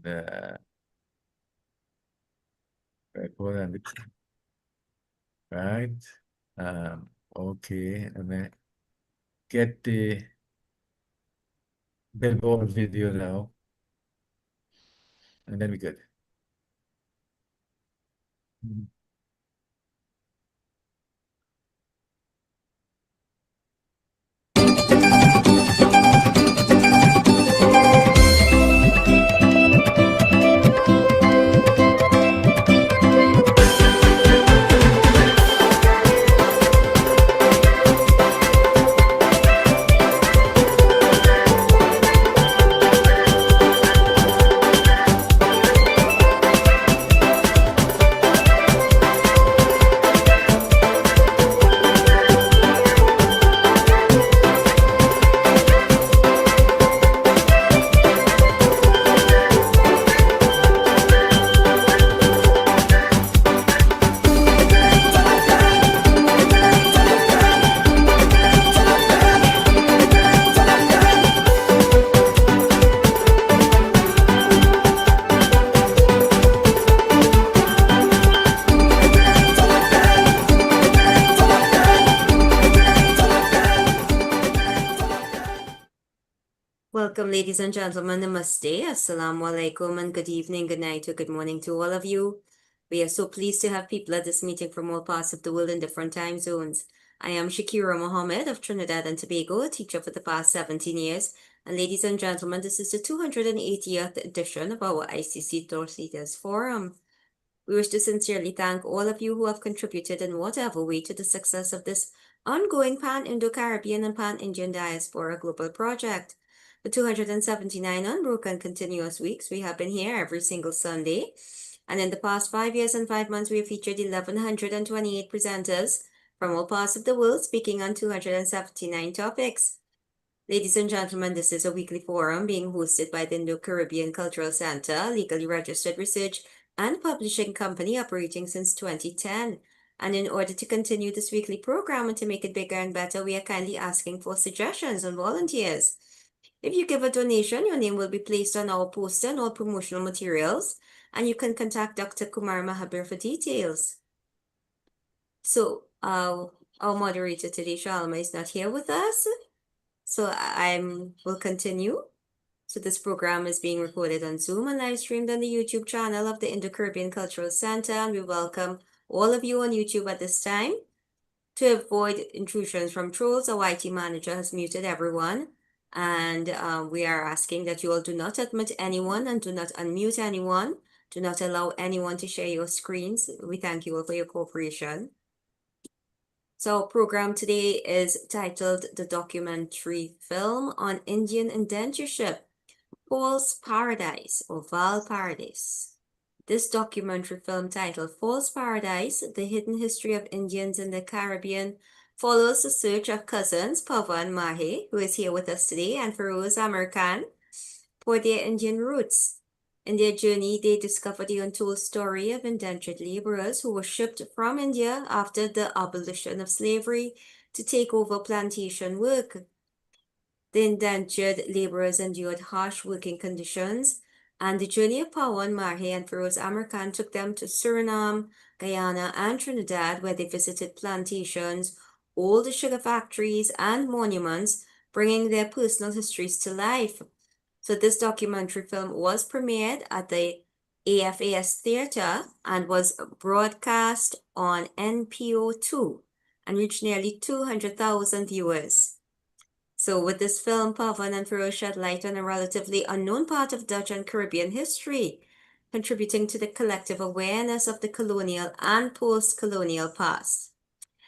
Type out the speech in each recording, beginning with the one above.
right, hold on. Right. Okay. And then get the billboard video now. And then we good. Mhm. Welcome, ladies and gentlemen. Namaste, assalamu alaikum, and good evening, good night, or good morning to all of you. We are so pleased to have people at this meeting from all parts of the world in different time zones. I am Shakira Mohammed of Trinidad and Tobago, a teacher for the past 17 years. And ladies and gentlemen, this is the 280th edition of our ICC Thought Leaders Forum. We wish to sincerely thank all of you who have contributed in whatever way to the success of this ongoing Pan-Indo-Caribbean and Pan-Indian Diaspora Global Project. For 279 unbroken continuous weeks, we have been here every single Sunday. And in the past 5 years and 5 months, we have featured 1,128 presenters from all parts of the world speaking on 279 topics. Ladies and gentlemen, this is a weekly forum being hosted by the Indo-Caribbean Cultural Center, legally registered research and publishing company operating since 2010. And in order to continue this weekly program and to make it bigger and better, we are kindly asking for suggestions and volunteers. If you give a donation, your name will be placed on our poster and all promotional materials, and you can contact Dr. Kumar Mahabir for details. So, our moderator today, Shalma, is not here with us, so I will continue. So this program is being recorded on Zoom and live streamed on the YouTube channel of the Indo-Caribbean Cultural Center, and we welcome all of you on YouTube at this time. To avoid intrusions from trolls, our IT manager has muted everyone. And we are asking that you all do not admit anyone and do not unmute anyone. Do not allow anyone to share your screens. We thank you all for your cooperation. So our program today is titled The Documentary Film on Indian Indentureship, False Paradise or Val Paradise. This documentary film titled False Paradise, The Hidden History of Indians in the Caribbean follows the search of cousins Pavan Mahe, who is here with us today, and Feroz Amir Khan for their Indian roots. In their journey, they discover the untold story of indentured laborers who were shipped from India after the abolition of slavery to take over plantation work. The indentured laborers endured harsh working conditions, and the journey of Pawan Mahe and Feroz Amir Khan took them to Suriname, Guyana, and Trinidad, where they visited plantations, all the sugar factories, and monuments, bringing their personal histories to life. So this documentary film was premiered at the AFAS Theatre and was broadcast on NPO2 and reached nearly 200,000 viewers. So with this film, Pavan and Feroz shed light on a relatively unknown part of Dutch and Caribbean history, contributing to the collective awareness of the colonial and post-colonial past.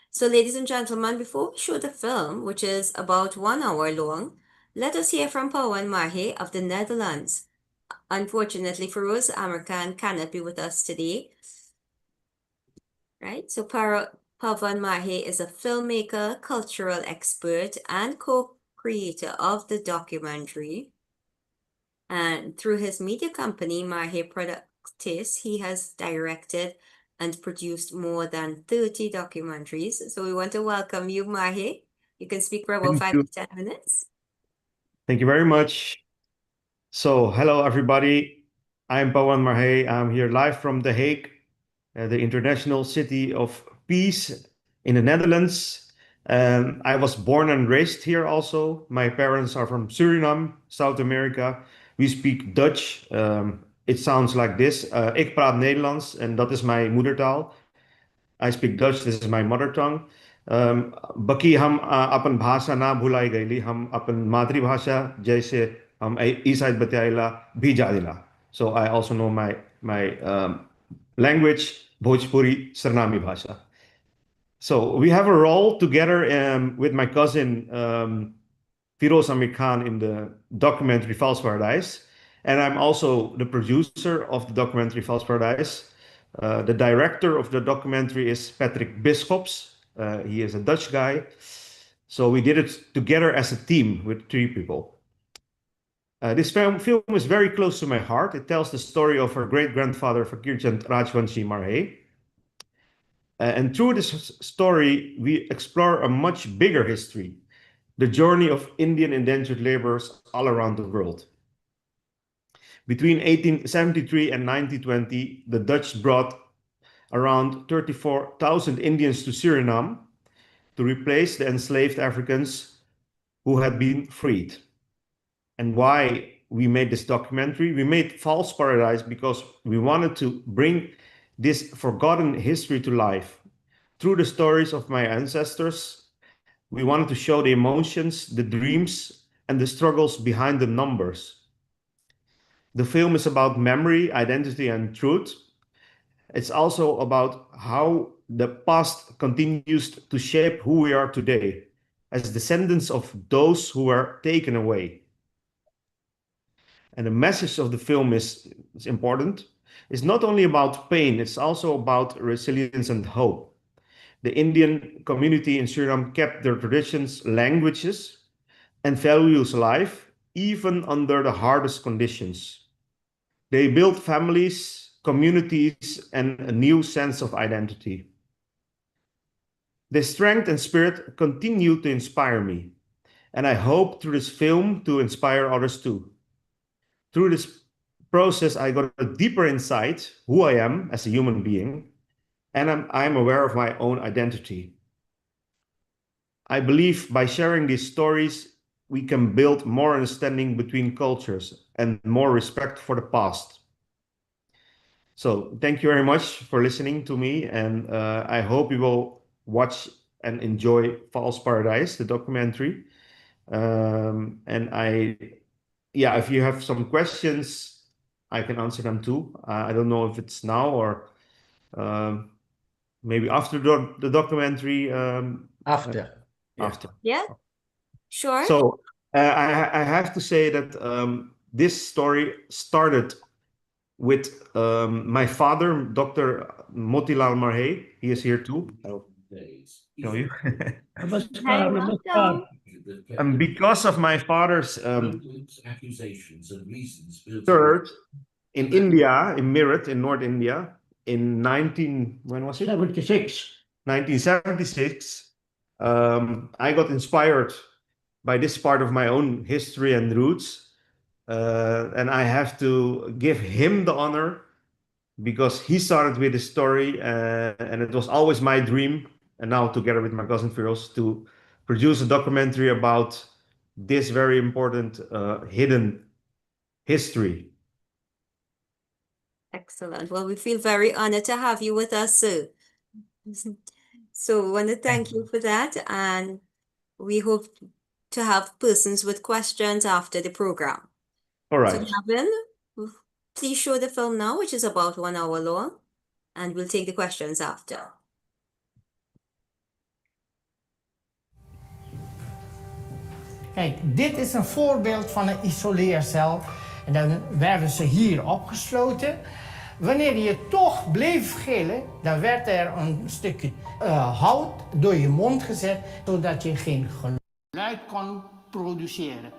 So ladies and gentlemen, before we show the film, which is about 1 hour long, let us hear from Pawan Mahe of the Netherlands. Unfortunately, Feroz Amir Khan cannot be with us today. Right? So Pawan Mahe is a filmmaker, cultural expert, and co-creator of the documentary. And through his media company, Mahe Productis, he has directed and produced more than 30 documentaries. So we want to welcome you, Mahe. You can speak for about 5 to 10 minutes. Thank you very much. So, hello, everybody. I'm Pawan Marhe. I'm here live from The Hague, the international city of peace in the Netherlands. I was born and raised here also. My parents are from Suriname, South America. We speak Dutch. It sounds like this. Ik praat Nederlands en dat is mijn moedertaal. I speak Dutch. This is my mother tongue. बाकी हम अपन भाषा ना भुलाई गईली हम अपन मातृभाषा जैसे हम ई साइड बतियाइला भी जानिला. So I also know my language Bhojpuri Sarnami Bhasha. So we have a role together with my cousin Firoz Amir Khan in the documentary False Paradise. And I'm also the producer of the documentary False Paradise. The director of the documentary is Patrick Bischops. He is a Dutch guy. So we did it together as a team with 3 people. This film is very close to my heart. It tells the story of her great-grandfather Fakirchand Rajwanshi Marhe. And through this story, we explore a much bigger history, the journey of Indian indentured laborers all around the world. Between 1873 and 1920, the Dutch brought around 34,000 Indians to Suriname to replace the enslaved Africans who had been freed. And why we made this documentary? We made False Paradise because we wanted to bring this forgotten history to life. Through the stories of my ancestors, we wanted to show the emotions, the dreams, and the struggles behind the numbers. The film is about memory, identity, and truth. It's also about how the past continues to shape who we are today as descendants of those who were taken away. And the message of the film is important. It's not only about pain, it's also about resilience and hope. The Indian community in Suriname kept their traditions, languages, and values alive, even under the hardest conditions. They built families, communities, and a new sense of identity. Their strength and spirit continue to inspire me, and I hope through this film to inspire others too. Through this process, I got a deeper insight who I am as a human being, and I'm aware of my own identity. I believe by sharing these stories, we can build more understanding between cultures and more respect for the past. So thank you very much for listening to me, and I hope you will watch and enjoy False Paradise, the documentary. If you have some questions, I can answer them too. I don't know if it's now or maybe after the documentary. After. After. Yeah, sure. So I have to say that this story started with my father, Dr. Motilal Marhe. He is here too. I'll show you. Hi, welcome. And because of my father's church in India, in Meerut, in North India, in 1976, I got inspired by this part of my own history and roots. And I have to give him the honor because he started with the story, and it was always my dream, and now together with my cousin Firoz, to produce a documentary about this very important hidden history. Excellent. Well, we feel very honored to have you with us, sir. So we want to thank you for that, and we hope to have persons with questions after the program. All right. So, Gavin, please show the film now, which is about 1 hour long, and we'll take the questions after. Kijk, dit is een voorbeeld van een isoleercel. En dan werden ze hier opgesloten. Wanneer je toch bleef gillen, dan werd er een stukje hout door je mond gezet, zodat je geen geluid kon produceren.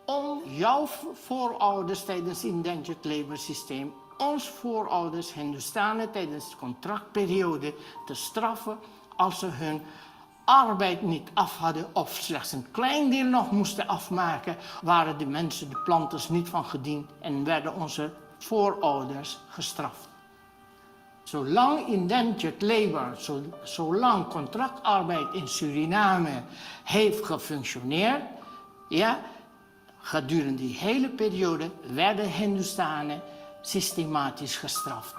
Om jouw voorouders tijdens het indentured labor systeem, ons voorouders Hindustanen tijdens de contractperiode te straffen als ze hun arbeid niet af hadden of slechts een klein deel nog moesten afmaken, waren de mensen, de planters, niet van gediend en werden onze voorouders gestraft. Zolang indentured labor, zolang contractarbeid in Suriname heeft gefunctioneerd, ja, gedurende die hele periode werden Hindustanen systematisch gestraft.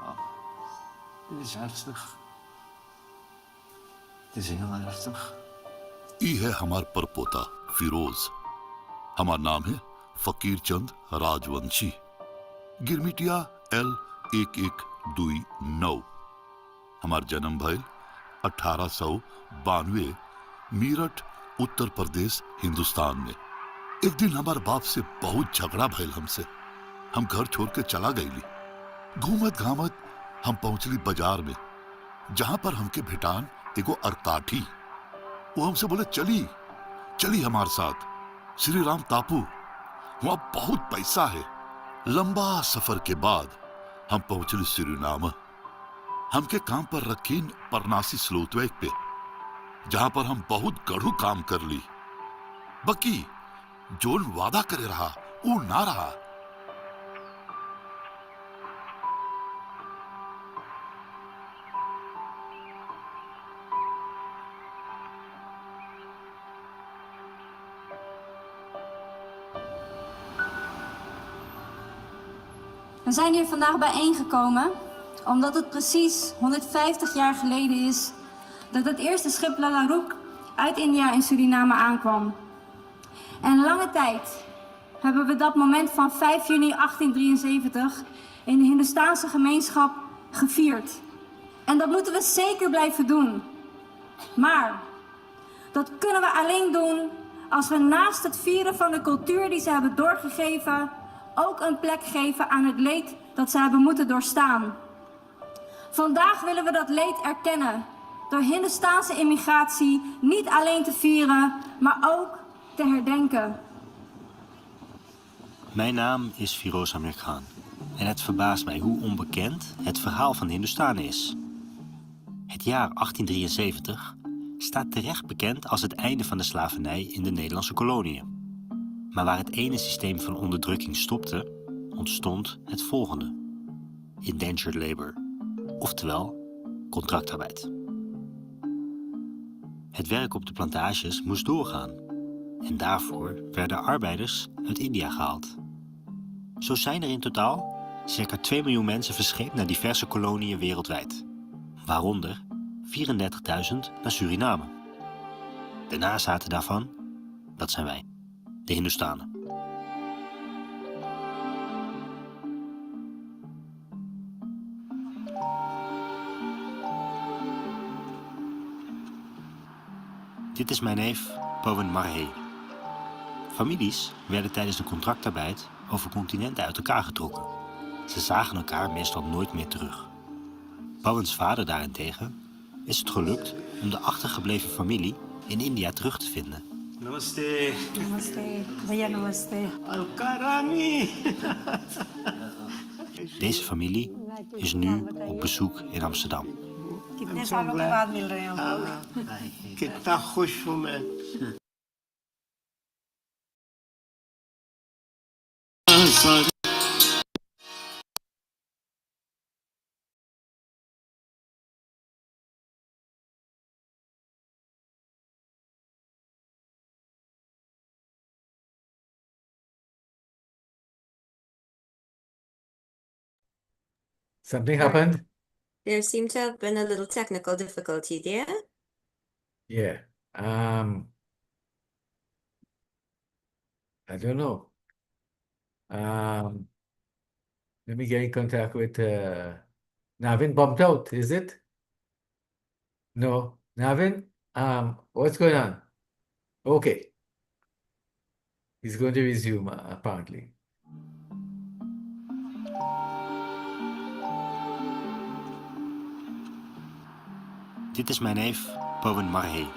Wow. Dit is ernstig. Het is heel ernstig. ये है हमार परपोता फिरोज। हमारा नाम है फकीर चंद राजवंशी। गिरमिटिया L1129। हमार जन्म भइल 1892 मीरठ उत्तर प्रदेश हिंदुस्तान में। एक दिन हमार बाप से बहुत झगड़ा भइल हमसे। हम घर छोड़ के चला गईली। घूमत घामत हम पहुंचली बाजार में, जहां पर हमके भेटान एगो अरकाठी। वो हमसे बोले चली चली हमारे साथ श्री राम टापू, वहां बहुत पैसा है। लंबा सफर के बाद हम पहुंचली सुरीनाम। हमके काम पर रखी परनासी स्लोतवेक पे, जहां पर हम बहुत गढ़ू काम कर ली। बकी जोन वादा करे रहा वो ना रहा। We zijn hier vandaag bijeengekomen omdat het precies 150 jaar geleden is dat het eerste schip La Rook uit India in Suriname aankwam. En lange tijd hebben we dat moment van 5 juni 1873 in de Hindoestaanse gemeenschap gevierd. En dat moeten we zeker blijven doen. Maar dat kunnen we alleen doen als we naast het vieren van de cultuur die ze hebben doorgegeven ook een plek geven aan het leed dat ze hebben moeten doorstaan. Vandaag willen we dat leed erkennen door Hindoestaanse immigratie niet alleen te vieren, maar ook te herdenken. Mijn naam is Firoz Amir Khan en het verbaast mij hoe onbekend het verhaal van de Hindoestanen is. Het jaar 1873 staat terecht bekend als het einde van de slavernij in de Nederlandse koloniën. Maar waar het ene systeem van onderdrukking stopte, ontstond het volgende: indentured labor, oftewel contractarbeid. Het werk op de plantages moest doorgaan en daarvoor werden arbeiders uit India gehaald. Zo zijn er in totaal circa 2 miljoen mensen verscheept naar diverse koloniën wereldwijd, waaronder 34.000 naar Suriname. De nazaten daarvan, dat zijn wij, de Hindoestanen. Dit is mijn neef Pawan Marhe. Families werden tijdens de contractarbeid over continenten uit elkaar getrokken. Ze zagen elkaar meestal nooit meer terug. Pawan's vader daarentegen is het gelukt om de achtergebleven familie in India terug te vinden. Namaste. Namaste. Bhaiya namaste. Al-Karami. Deze familie is nu op bezoek in Amsterdam. कितने सालों के बाद मिल रहे हैं हम लोग? कितना खुश हूँ मैं। Something happened? There seemed to have been a little technical difficulty there. Yeah. I don't know. Let me get in contact with Navin bumped out, is it? No. Navin? What's going on? Okay. He's going to resume, apparently. Dit is mijn neef Pawan Marhe.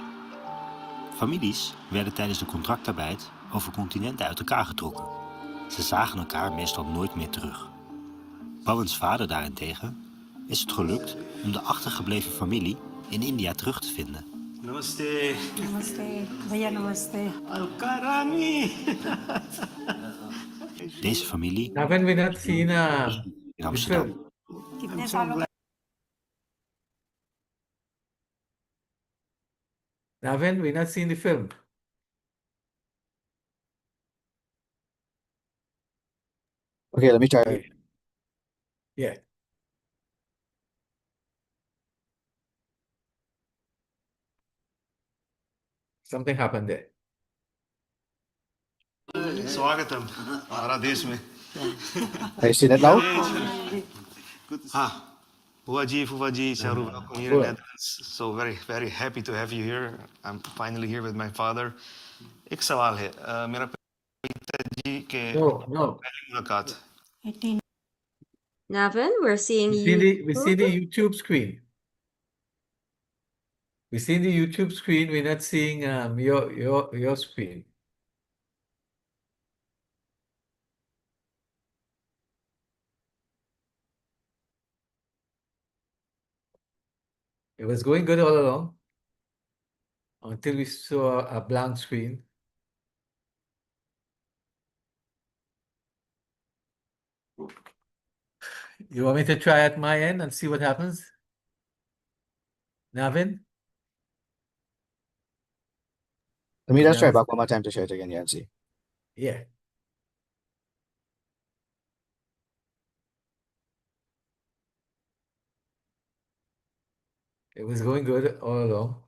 Families werden tijdens de contractarbeid over continenten uit elkaar getrokken. Ze zagen elkaar meestal nooit meer terug. Pawan's vader daarentegen is het gelukt om de achtergebleven familie in India terug te vinden. Namaste. Namaste. Bhaiya namaste. Al-Karami. Deze familie Haven't we not seen in the Amsterdam. film? कितने सालों का Haven't we not seen the film? Okay, let me try. Yeah. Something happened there. स्वागतम हमारा देश में I see that now? हाँ Fuwa ji, Shahrukh, welcome here in Netherlands. So very happy to have you here. I'm finally here with my father. एक सवाल है मेरा पिताजी के No. पहली मुलाकात 18 Navin, we're seeing We see you. the YouTube screen. We see the YouTube screen. We're not seeing your screen. It was going good all along until we saw a blank screen. You want me to try at my end and see what happens? Navin? Let me just try Navin? back one more time to share it again, yeah, and see. Yeah. It was going good all along.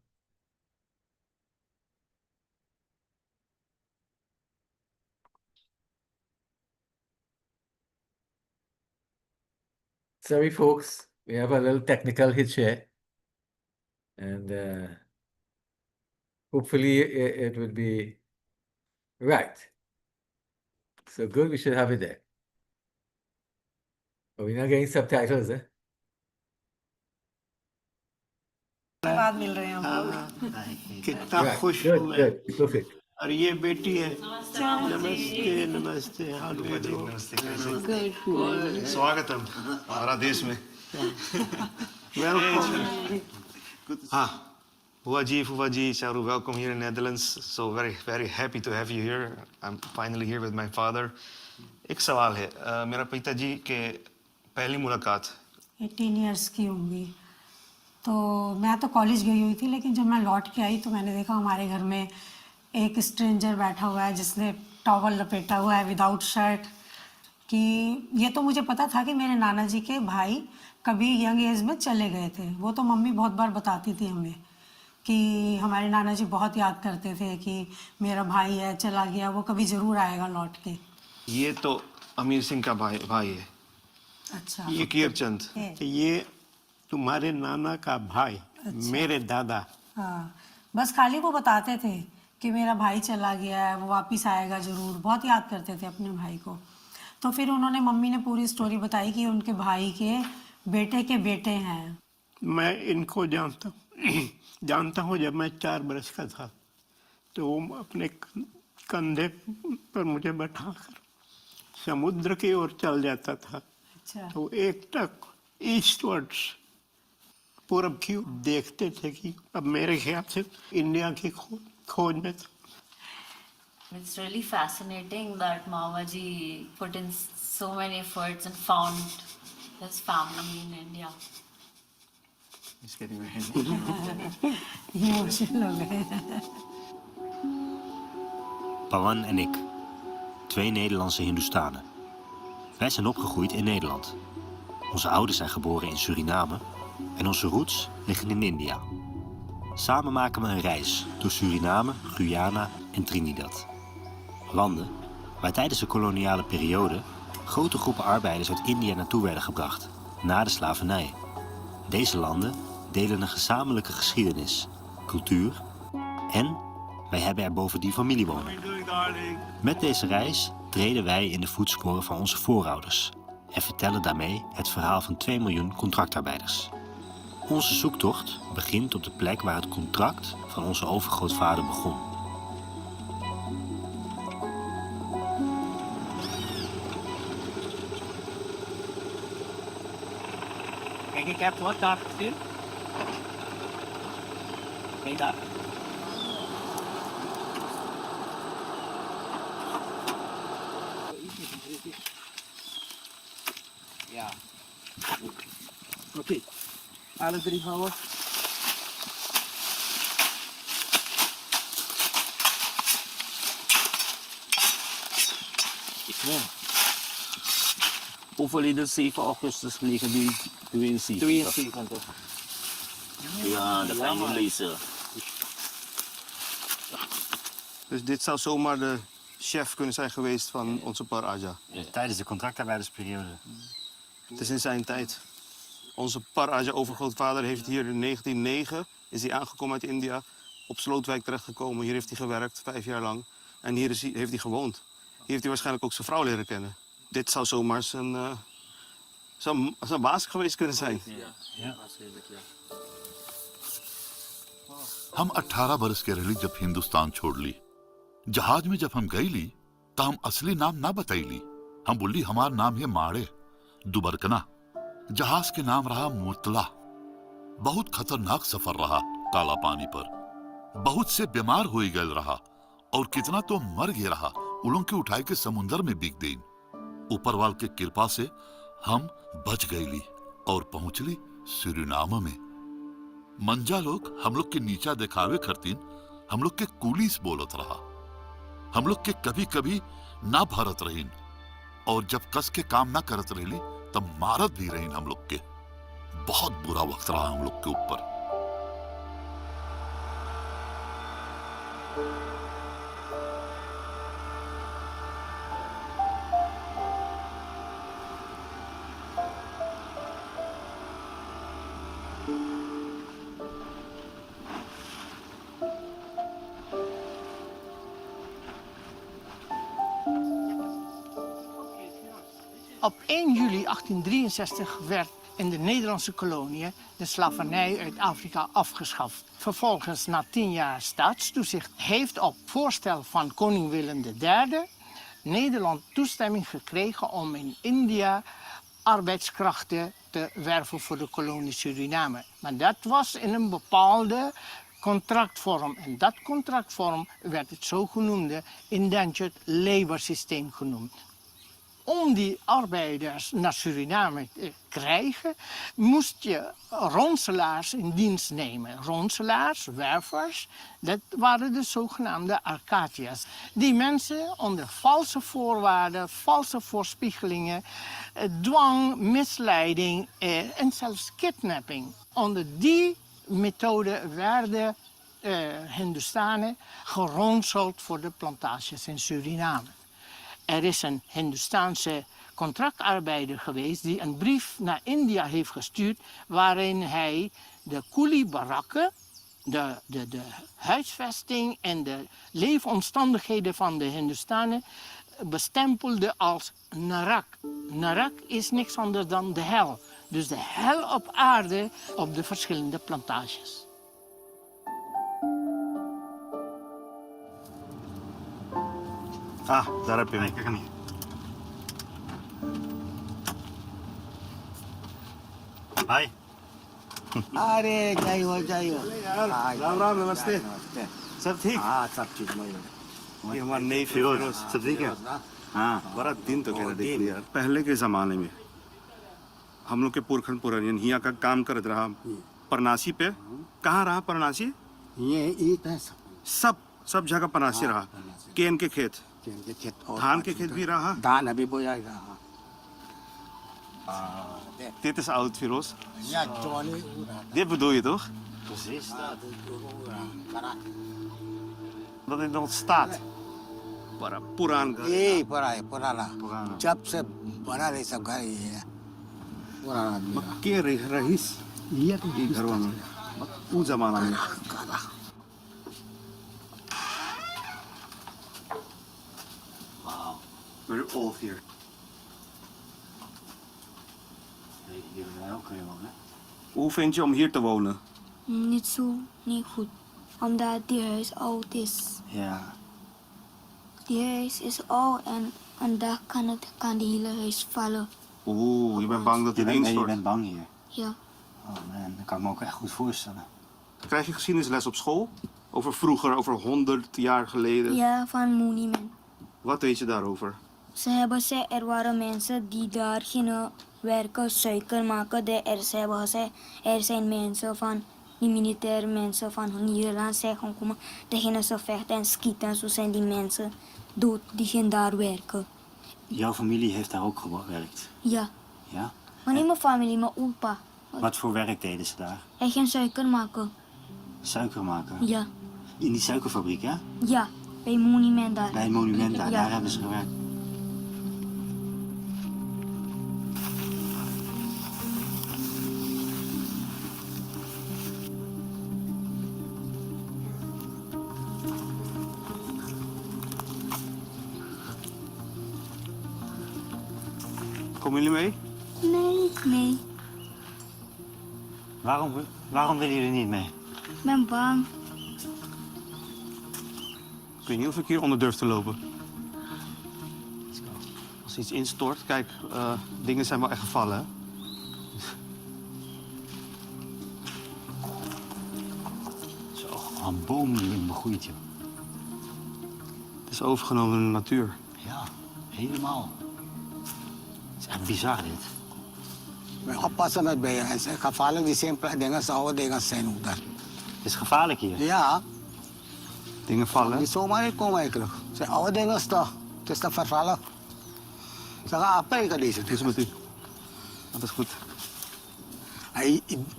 Sorry, folks. We have a little technical hitch here. And hopefully it will be right. So good, we should have it there. But we're not getting subtitles, eh? बाद मिल रहे हैं हम कितना Right. खुश हूँ मैं Good. Perfect. और ये बेटी है नमस्ते नमस्ते हाल स्वागतम हमारा देश में वेलकम हाँ Fuwa ji, Shahrukh, welcome here in Netherlands. So very happy to have you here. I'm finally here with my father. एक सवाल है मेरा पिताजी के पहली मुलाकात 18 इयर्स की होंगी तो मैं तो कॉलेज गई हुई थी लेकिन जब मैं लौट के आई तो मैंने देखा हमारे घर में एक स्ट्रेंजर बैठा हुआ है जिसने टॉवल लपेटा हुआ है विदाउट शर्ट कि ये तो मुझे पता था कि मेरे नाना जी के भाई कभी यंग एज में चले गए थे वो तो मम्मी बहुत बार बताती थी हमें कि हमारे नाना जी बहुत याद करते थे कि मेरा भाई है चला गया वो कभी ज़रूर आएगा लौट के ये तो अमीर सिंह का भाई है अच्छा ये कीरचंद ये तुम्हारे नाना का भाई मेरे दादा हाँ बस खाली वो बताते थे कि मेरा भाई चला गया है वो वापस आएगा ज़रूर बहुत याद करते थे अपने भाई को तो फिर उन्होंने मम्मी ने पूरी स्टोरी बताई कि उनके भाई के बेटे हैं मैं इनको जानता हूँ जब मैं 4 बरस का था तो वो अपने कंधे पर मुझे बैठाकर समुद्र की ओर चल जाता था अच्छा तो एक टक ईस्टवर्ड्स पूरब की ओर देखते थे कि अब मेरे ख्याल से इंडिया की खोज में था It's really fascinating that Mama ji put in so many efforts and found his family in India. Emotional हो गए Pawan en ik, 2 Nederlandse Hindoestanen. Wij zijn opgegroeid in Nederland. Onze ouders zijn geboren in Suriname en onze roots liggen in India. Samen maken we een reis door Suriname, Guyana en Trinidad. Landen waar tijdens de koloniale periode grote groepen arbeiders uit India naartoe werden gebracht, na de slavernij. Deze landen delen een gezamenlijke geschiedenis, cultuur en wij hebben er bovendien familie wonen. Met deze reis treden wij in de voetsporen van onze voorouders en vertellen daarmee het verhaal van 2 miljoen contractarbeiders. Onze zoektocht begint op de plek waar het contract van onze overgrootvader begon. Kijk, ik heb wat daar gezien. Kijk daar. Ja. Oké. Alle 3 houden. Ja. Overleden 7 augustus 1972. 72. Ja, dat kan je lezen. Dus dit zou zomaar de chef kunnen zijn geweest van onze Paraja. Tijdens de contractarbeidersperiode. Het is in zijn tijd. Onze Paraja-overgrootvader heeft hier in 1909 is hij aangekomen uit India, op Slootwijk terechtgekomen. Hier heeft hij gewerkt, 5 jaar lang. En hier heeft hij gewoond. Hier heeft hij waarschijnlijk ook zijn vrouw leren kennen. Dit zou zomaar zijn baas geweest kunnen zijn. Ja. हम 18 बरस के रही जब हिंदुस्तान छोड़ ली। जहाज में जब हम गई ली तो हम असली नाम ना बताई ली। हम बोली हमारा नाम है माड़े दुबरकना। जहाज के नाम रहा मुतला। बहुत खतरनाक सफर रहा काला पानी पर। बहुत से बीमार हो गए रहा और कितना तो मर गया रहा। उलों के उठाए के समुंदर में बिक देन। ऊपरवाल के कृपा से हम बच गई ली और पहुंच ली सूरीनाम में। मंजा लोग हम लोग के नीचा दिखावे खरतीन हम लोग के कुलीस बोलत रहा। हम लोग के कभी कभी ना भरत रहीन और जब कस के काम ना करत रही तब मारत भी रहीन हम लोग के। बहुत बुरा वक्त रहा हम लोग के ऊपर। Op 1 juli 1863 werd in de Nederlandse koloniën de slavernij uit Afrika afgeschaft. Vervolgens, na 10 jaar staatstoezicht, heeft op voorstel van koning Willem III Nederland toestemming gekregen om in India arbeidskrachten te werven voor de kolonie Suriname. Maar dat was in een bepaalde contractvorm. En dat contractvorm werd het zogenoemde indentured labor systeem genoemd. Om die arbeiders naar Suriname te krijgen, moest je ronselaars in dienst nemen. Ronselaars, wervers, dat waren de zogenaamde Arcatiërs. Die mensen onder valse voorwaarden, valse voorspiegelingen, dwang, misleiding en zelfs kidnapping. Onder die methode werden Hindustanen geronseld voor de plantages in Suriname. Er is een Hindustaanse contractarbeider geweest die een brief naar India heeft gestuurd waarin hij de coolie-barakken, de huisvesting en de leefomstandigheden van de Hindustanen bestempelde als narak. Narak is niks anders dan de hel. Dus de hel op aarde op de verschillende plantages. Ah, daar heb je hem. Kijk niet. Hi. अरे जाइयो जाइयो राम राम, नमस्ते। सब ठीक? हाँ सब ठीक मैं ये हमारा नई फिरोज, सब ठीक है? हाँ। बड़ा दिन तो कहना देख लिया। पहले के जमाने में हम लोग के पुरखन पुरानियन हिया का काम करत रहा परनासी पे। कहाँ रहा परनासी? ये ईट है सब जगह परनासी रहा। केन के खेत, के खेत धान के खेत भी रहा। धान अभी बोया रहा Dit is oud, Firoz. या जोनी Dit bedoel je toch? Precies. Dat het nog staat. Puraan. ये पुराना जब से बना रही सब घर ये है पुराना मक्के रहीस ये तो ये घर में उस जमाना में। Wow. Very old here. Hier wil jij ook kunnen wonen. Hoe vind je om hier te wonen? Niet goed. Omdat die huis oud is. Ja. Die huis is oud en daar kan die hele huis vallen. Oeh, je bent bang dat Je het bent, je instort. bent bang hier. Ja. Oh man, dat kan ik me ook echt goed voorstellen. Krijg je geschiedenisles op school? Over vroeger, over 100 jaar geleden? Ja, van monument. Wat weet je daarover? Ze hebben ze, er waren mensen die daar gingen werken, suiker maken. Er zijn mensen van, die militaire mensen van Nederland zijn gekomen. Die gingen ze vechten en schieten en zo zijn die mensen dood, die gingen daar werken. Jouw familie heeft daar ook gewerkt? Ja, Ja? maar niet mijn familie, mijn opa. Wat voor werk deden ze daar? Hij ging suiker maken. Suiker maken? Ja, In die suikerfabriek, hè? ja, bij Monument daar. Bij het monument daar, Ja. daar hebben ze gewerkt. Komen jullie mee? Nee, Waarom willen jullie niet mee? ik ben bang. Ik weet niet of ik hier onder durf te lopen. Als iets instort, kijk, dingen zijn wel echt gevallen, hè? Zo, een boom die in begroeit, joh. Het is overgenomen door de natuur. Ja, helemaal. Het is echt bizar, dit. Maar oppassen met bijen. Het is gevaarlijk, die simpele dingen, oude dingen zijn ook daar. Het is gevaarlijk hier. Ja, Dingen vallen. niet zomaar niet komen eigenlijk. Het zijn oude dingen toch. Het is te vervallen. Ze gaan afbreken deze Hoe is het met u? Dat is goed.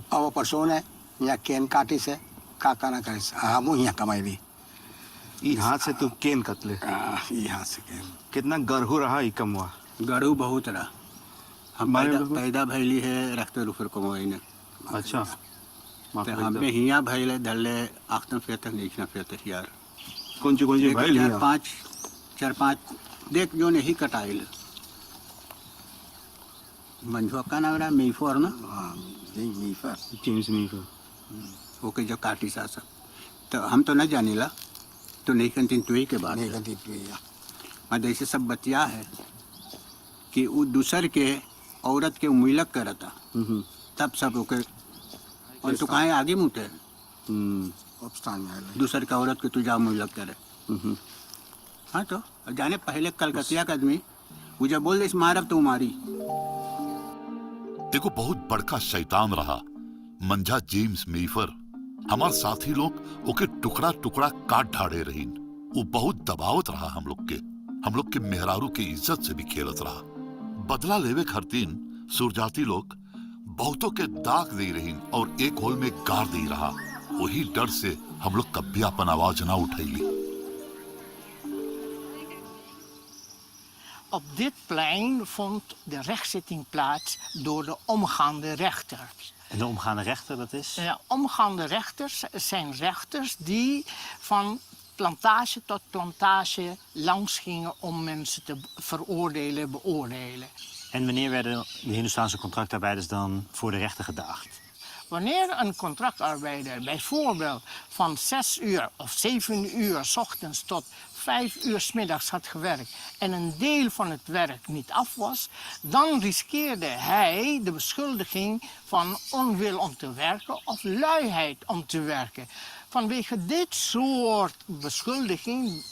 Oude personen, ja, ken katise, kakana karis. Moet je kamai die. यहाँ से तो केन कतले यहाँ से ken. कितना गरहू रहा ही कम हुआ गरू बहुत रहा. हम हमारे पैदा भैली है रखते रुफर कमाई ने. अच्छा माफ हमें करिए। हिया भैले धरले आखन फेतक देखना फेतक यार. कौन सी भाई लिया चार पाँच देख जो नहीं कटाइल. मंजुआ का नाम रहा मीफोर ना. हाँ मीफर. जेम्स मीफर ओके जो काटी सा सब. तो हम तो न जानी ला. तो नहीं कंटिन टुई के बाद. नहीं कंटिन टुई या. मैं जैसे सब बतिया है कि वो दूसर के औरत के मुइलक करता. तब सब ओके और तो कहाँ आगे मुँहते दूसर का औरत के तुझा मुइलक करे. हाँ तो जाने पहले कलकतिया का आदमी मुझे बोल दे मारब तो मारी. देखो बहुत बड़का शैतान रहा मंझा जेम्स मीफर। हमार साथी लोग ओके टुकड़ा टुकड़ा काट ढाड़े रहीन। वो बहुत दबावत रहा हम लोग के मेहरारू की इज्जत से भी खेलत रहा। बदला लेवे खरतीन सुरजाती लोग बहुतों के दाग दे रहीन और एक होल में गाड़ दे रहा। वही डर से हम लोग कभी अपन आवाज ना उठैली। Op dit plein vond de rechtszitting plaats door de omgaande rechters. En de omgaande rechter, dat is? Omgaande rechters zijn rechters die van plantage tot plantage langs gingen om mensen te veroordelen, beoordelen. En wanneer werden de Hindoestaanse contractarbeiders dan voor de rechter gedaagd? Wanneer een contractarbeider bijvoorbeeld van 6 uur of 7 uur 's ochtends tot 5 uur 's middags had gewerkt en een deel van het werk niet af was, dan riskeerde hij de beschuldiging van onwil om te werken of luiheid om te werken. Vanwege dit soort beschuldiging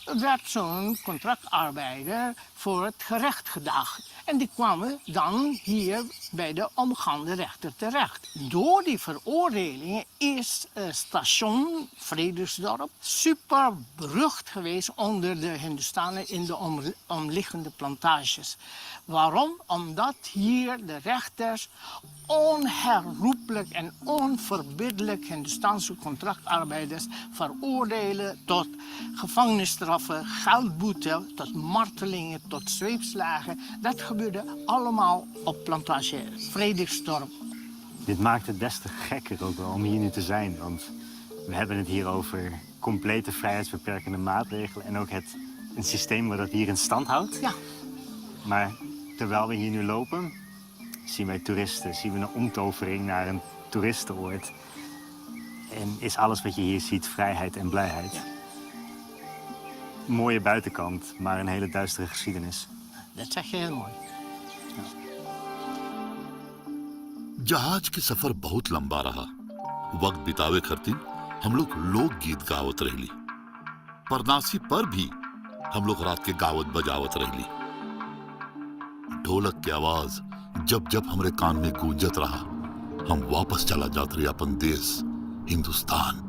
werd zo'n contractarbeider voor het gerecht gedaagd. En die kwamen dan hier bij de omgaande rechter terecht. Door die veroordelingen is station Vredesdorp super berucht geweest onder de Hindustanen in de omliggende plantages. Waarom? Omdat hier de rechters onherroepelijk en onverbiddelijk Hindustaanse contractarbeiders veroordelen tot gevangenisstraffen, geldboete, tot martelingen, tot zweepslagen. Dat gebeurde allemaal op plantage Vredesdorp. Dit maakt het des te gekker ook wel om hier nu te zijn. Want we hebben het hier over complete vrijheidsbeperkende maatregelen. En ook een systeem wat dat hier in stand houdt. Ja. Maar terwijl we hier nu lopen, zien wij toeristen. Zien we een omtovering naar een toeristenoord. En is alles wat je hier ziet vrijheid en blijheid. Ja. Mooie buitenkant, maar een hele duistere geschiedenis. Dat zeg je heel mooi. जहाज के सफर बहुत लंबा रहा। वक्त बितावे खरतीन हम लोग लोकगीत गावत रहली। परनासी पर भी हम लोग रात के गावत बजावत रहली। ढोलक की आवाज जब जब हमरे कान में गूंजत रहा, हम वापस चला जात रहे अपन देश हिंदुस्तान।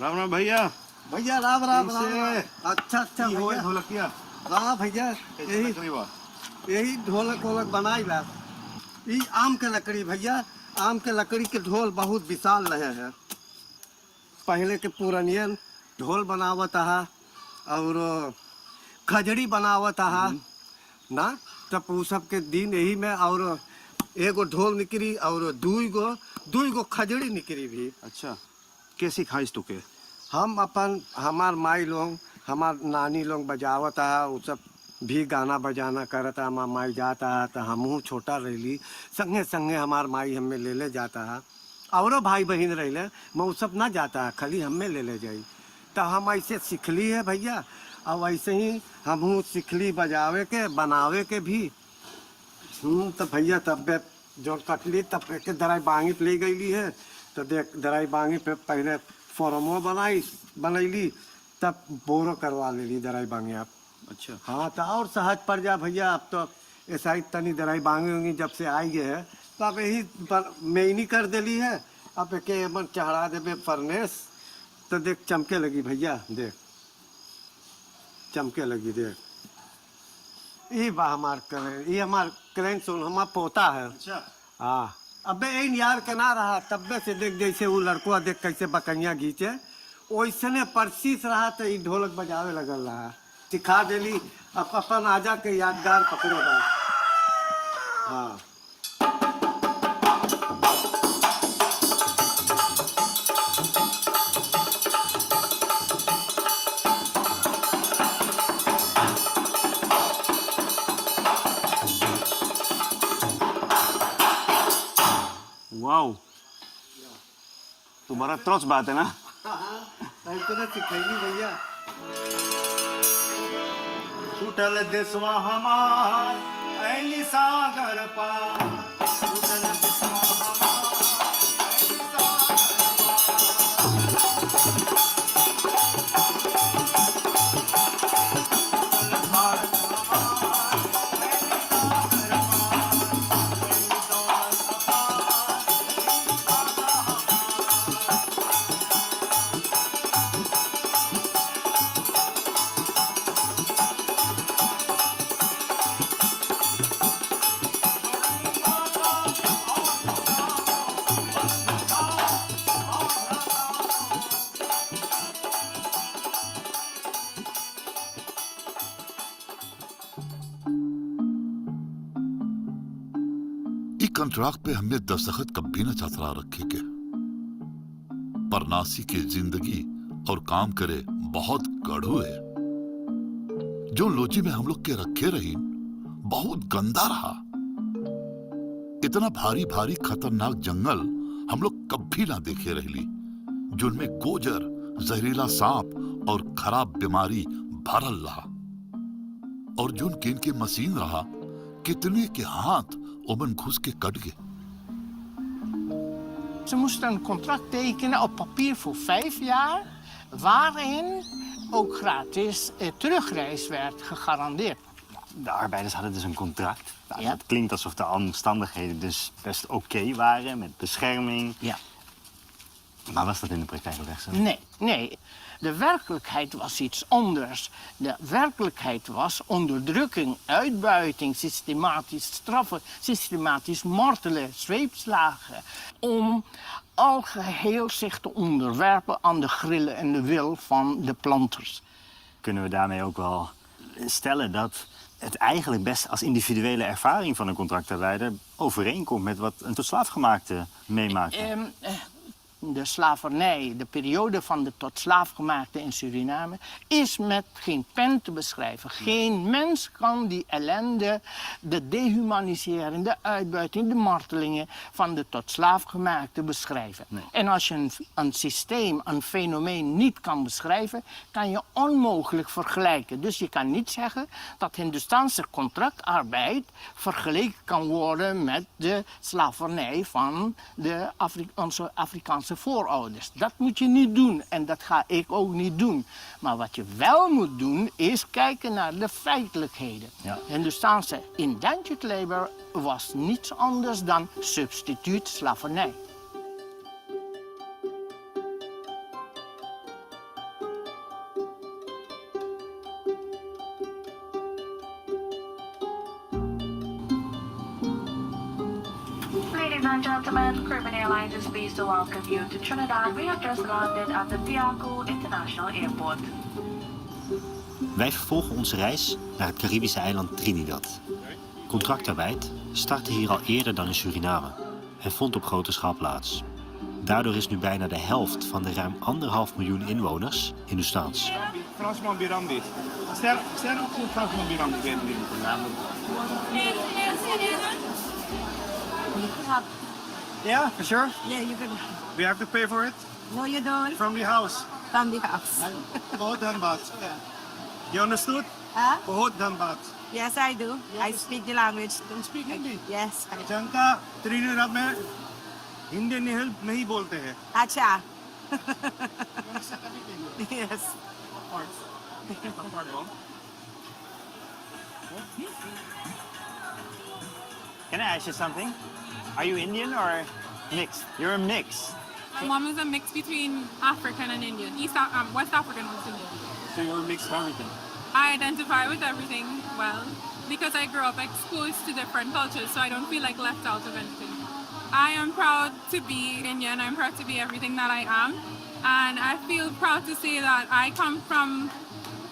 राम राम भैया। भैया राम राम कैसे? राम। अच्छा भैया। ढोलकिया हाँ भैया, यही ढोलक वोलक बनाई ला। ये आम के लकड़ी भैया, आम के लकड़ी के ढोल बहुत विशाल रहे हैं। पहले के पुरानियन ढोल बनावत हा और खजड़ी बनावत हा ना, तब वो सब के दिन यही में, और एगो ढोल निकली और दुई गो खजड़ी निकली भी। अच्छा, कैसी खाइस तुके? हम अपन हमार माई लोग, हमार नानी लोग बजावत हा, वो सब भी गाना बजाना करता। हमार माई जाता है तो हमहू छोटा रही, संगे संगे हमार माई हमें ले जाता है। औरो भाई बहन रही, मैं वो सब ना जाता है, खाली हमें ले जाई। तो हम ऐसे सीखली है भैया, और ऐसे ही हमहू सीखली बजावे के, बनावे के भी। तो भैया तब जो कटली तब के दराई बांगी पे ले गई है, तो देख दराई बांगी पे पहले फॉर्मो बनैली, तब बोरो करवा लेली दराई बांगी आप। अच्छा। हाँ, तो और सहज पड़ जा भैया। अब तो ऐसा ही तनी दराई बांगी होंगी जब से आई है, तो अब यही मेहनी कर देली है। अब के मन चढ़ा देवे फरनेस, तो देख चमके लगी भैया, देख चमके लगी। देख ये बा हमार करें, ये हमार करें सुन, हमार पोता है। अच्छा। हाँ, अबे इन यार के ना रहा, तब्बे से देख जैसे वो लड़कुआ देख कैसे बकैया घींचे, वैसने परसीस रहा, तो ये ढोलक बजावे लगल रहा। सिखा देली, अब अपन आजा के यादगार पकड़े बा। हाँ। वाओ, तुम्हारा त्रोच बात है ना। तो सिखैली भैया। टूटल देशवा हमार ऐली सागर पार, टूटल देशवा हमार ऐली कंट्राक्ट पे हमने दस्तखत कभी न चातरा रखे के, परनासी की जिंदगी और काम करे बहुत गढ़ू है। जो लोजी में हम लोग के रखे रही बहुत गंदा रहा। इतना भारी भारी खतरनाक जंगल हम लोग कभी ना देखे रहली, जिनमें गोजर, जहरीला सांप और खराब बीमारी भरल रहा। और जोन केन के मशीन रहा, कितने के हाथ ओमन घुस के कट गए। Ze moesten een contract tekenen op papier voor 5 jaar, waarin ook gratis terugreis werd gegarandeerd. De arbeiders hadden dus een contract. Nou, Ja. Het klinkt alsof de omstandigheden dus best oké waren, met bescherming. Ja. Maar was dat in de praktijk ook echt zo? Nee. De werkelijkheid was iets anders. De werkelijkheid was onderdrukking, uitbuiting, systematisch straffen, systematisch martelen, zweepslagen. Om algeheel zich te onderwerpen aan de grillen en de wil van de planters. Kunnen we daarmee ook wel stellen dat het eigenlijk best als individuele ervaring van een contractarbeider overeenkomt met wat een tot slaafgemaakte meemaakt? de slavernij, de periode van de tot slaafgemaakte in Suriname, is met geen pen te beschrijven. Geen mens kan die ellende, de dehumanisering, de uitbuiting, de martelingen van de tot slaafgemaakte beschrijven. Nee. En als je een systeem, een fenomeen niet kan beschrijven, kan je onmogelijk vergelijken. Dus je kan niet zeggen dat Hindustaanse contractarbeid vergeleken kan worden met de slavernij van onze Afrikaanse voorouders. Dat moet je niet doen en dat ga ik ook niet doen. Maar wat je wel moet doen is kijken naar de feitelijkheden. Ja. Hindustaanse indentured labor was niets anders dan substituut slavernij. Ladies and gentlemen, Caribbean Airlines is pleased to welcome you to Trinidad. We have just landed at the Piaco International Airport. Wij vervolgen onze reis naar het Caribische eiland Trinidad. Contractarbeid startte hier al eerder dan in Suriname en vond op grote schaal plaats. Daardoor is nu bijna de helft van de ruim 1,5 miljoen inwoners Hindoestaans. Yeah, for sure. Yeah, you can. We have to pay for it No, you don't. from the house. From the house. Bahut dhanbad. You understood? Huh? Bahut dhanbad. Yes, I do. I speak the language. तुम speak Hindi? Yes. जनता Trinidad में हिंदी नहीं बोलते हैं. Acha. Yes. Can I ask you something? Are you Indian or mixed? You're a mix. My mom is a mix between African and Indian. West African and West Indian. So you're a mix of everything. I identify with everything well because I grew up exposed to different cultures, so I don't feel like left out of anything. I am proud to be Indian. I'm proud to be everything that I am. And I feel proud to say that I come from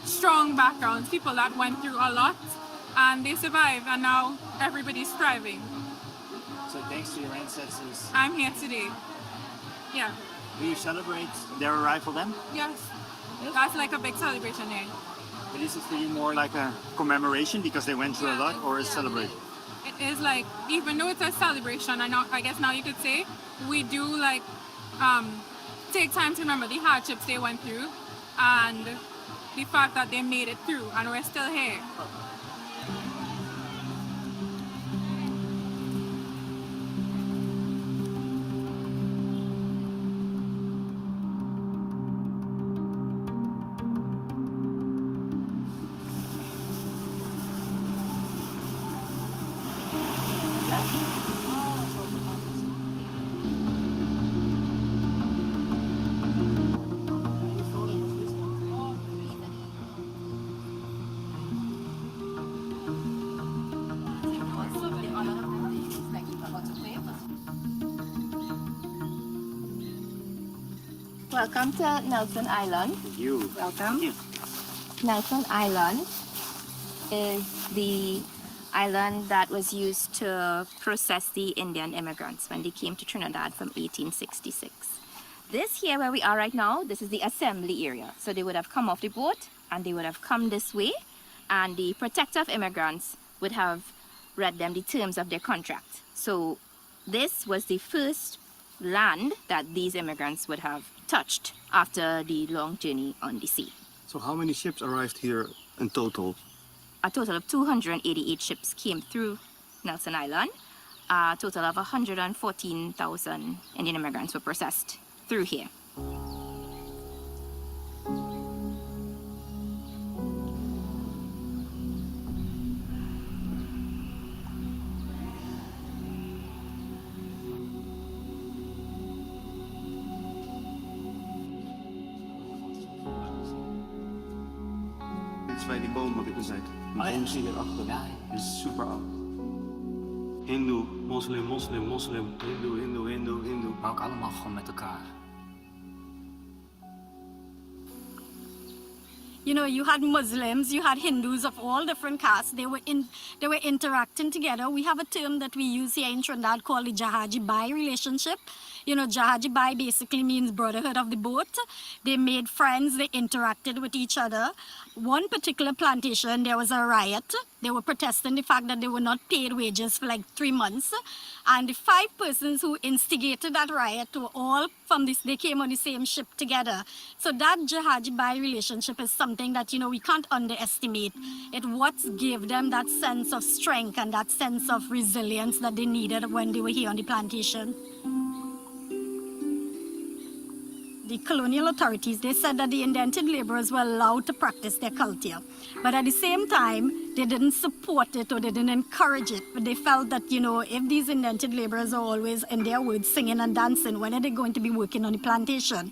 strong backgrounds, people that went through a lot and they survived, and now everybody's thriving. So thanks to your ancestors. I'm here today. Yeah. Do you celebrate their arrival then? Yes. That's like a big celebration here. But is it for you more like a commemoration because they went through a lot, or a celebration? It is like, even though it's a celebration, I guess now you could say, we do like take time to remember the hardships they went through and the fact that they made it through and we're still here. Welcome to Nelson Island. Thank you. Welcome. Thank you. Nelson Island is the island that was used to process the Indian immigrants when they came to Trinidad from 1866. This here where we are right now, this is the assembly area. So they would have come off the boat and they would have come this way, and the protector of immigrants would have read them the terms of their contract. So this was the first land that these immigrants would have touched after the long journey on the sea. So how many ships arrived here in total? A total of 288 ships came through Nelson Island. A total of 114,000 Indian immigrants were processed through here. Bij die boom wat ik al zei. Die boom zie je hierachter. Ja, is super oud. Hindoe, moslim, moslim, moslim. Hindoe, hindoe, hindoe, hindoe. Maar ook allemaal gewoon met elkaar. You know, you had Muslims, you had Hindus of all different castes. They were interacting together. We have a term that we use here in Trinidad called the Jahaji Bai relationship. You know, Jahaji Bai basically means brotherhood of the boat. They made friends, they interacted with each other. One particular plantation, there was a riot. They were protesting the fact that they were not paid wages for like 3 months. And the 5 persons who instigated that riot were all from this, they came on the same ship together. So that Jahaji Bai relationship is something that, you know, we can't underestimate. It what gave them that sense of strength and that sense of resilience that they needed when they were here on the plantation. The colonial authorities, they said that the indented laborers were allowed to practice their culture. But at the same time, they didn't support it or they didn't encourage it. But they felt that, you know, if these indented laborers are always, in their words, singing and dancing, when are they going to be working on the plantation?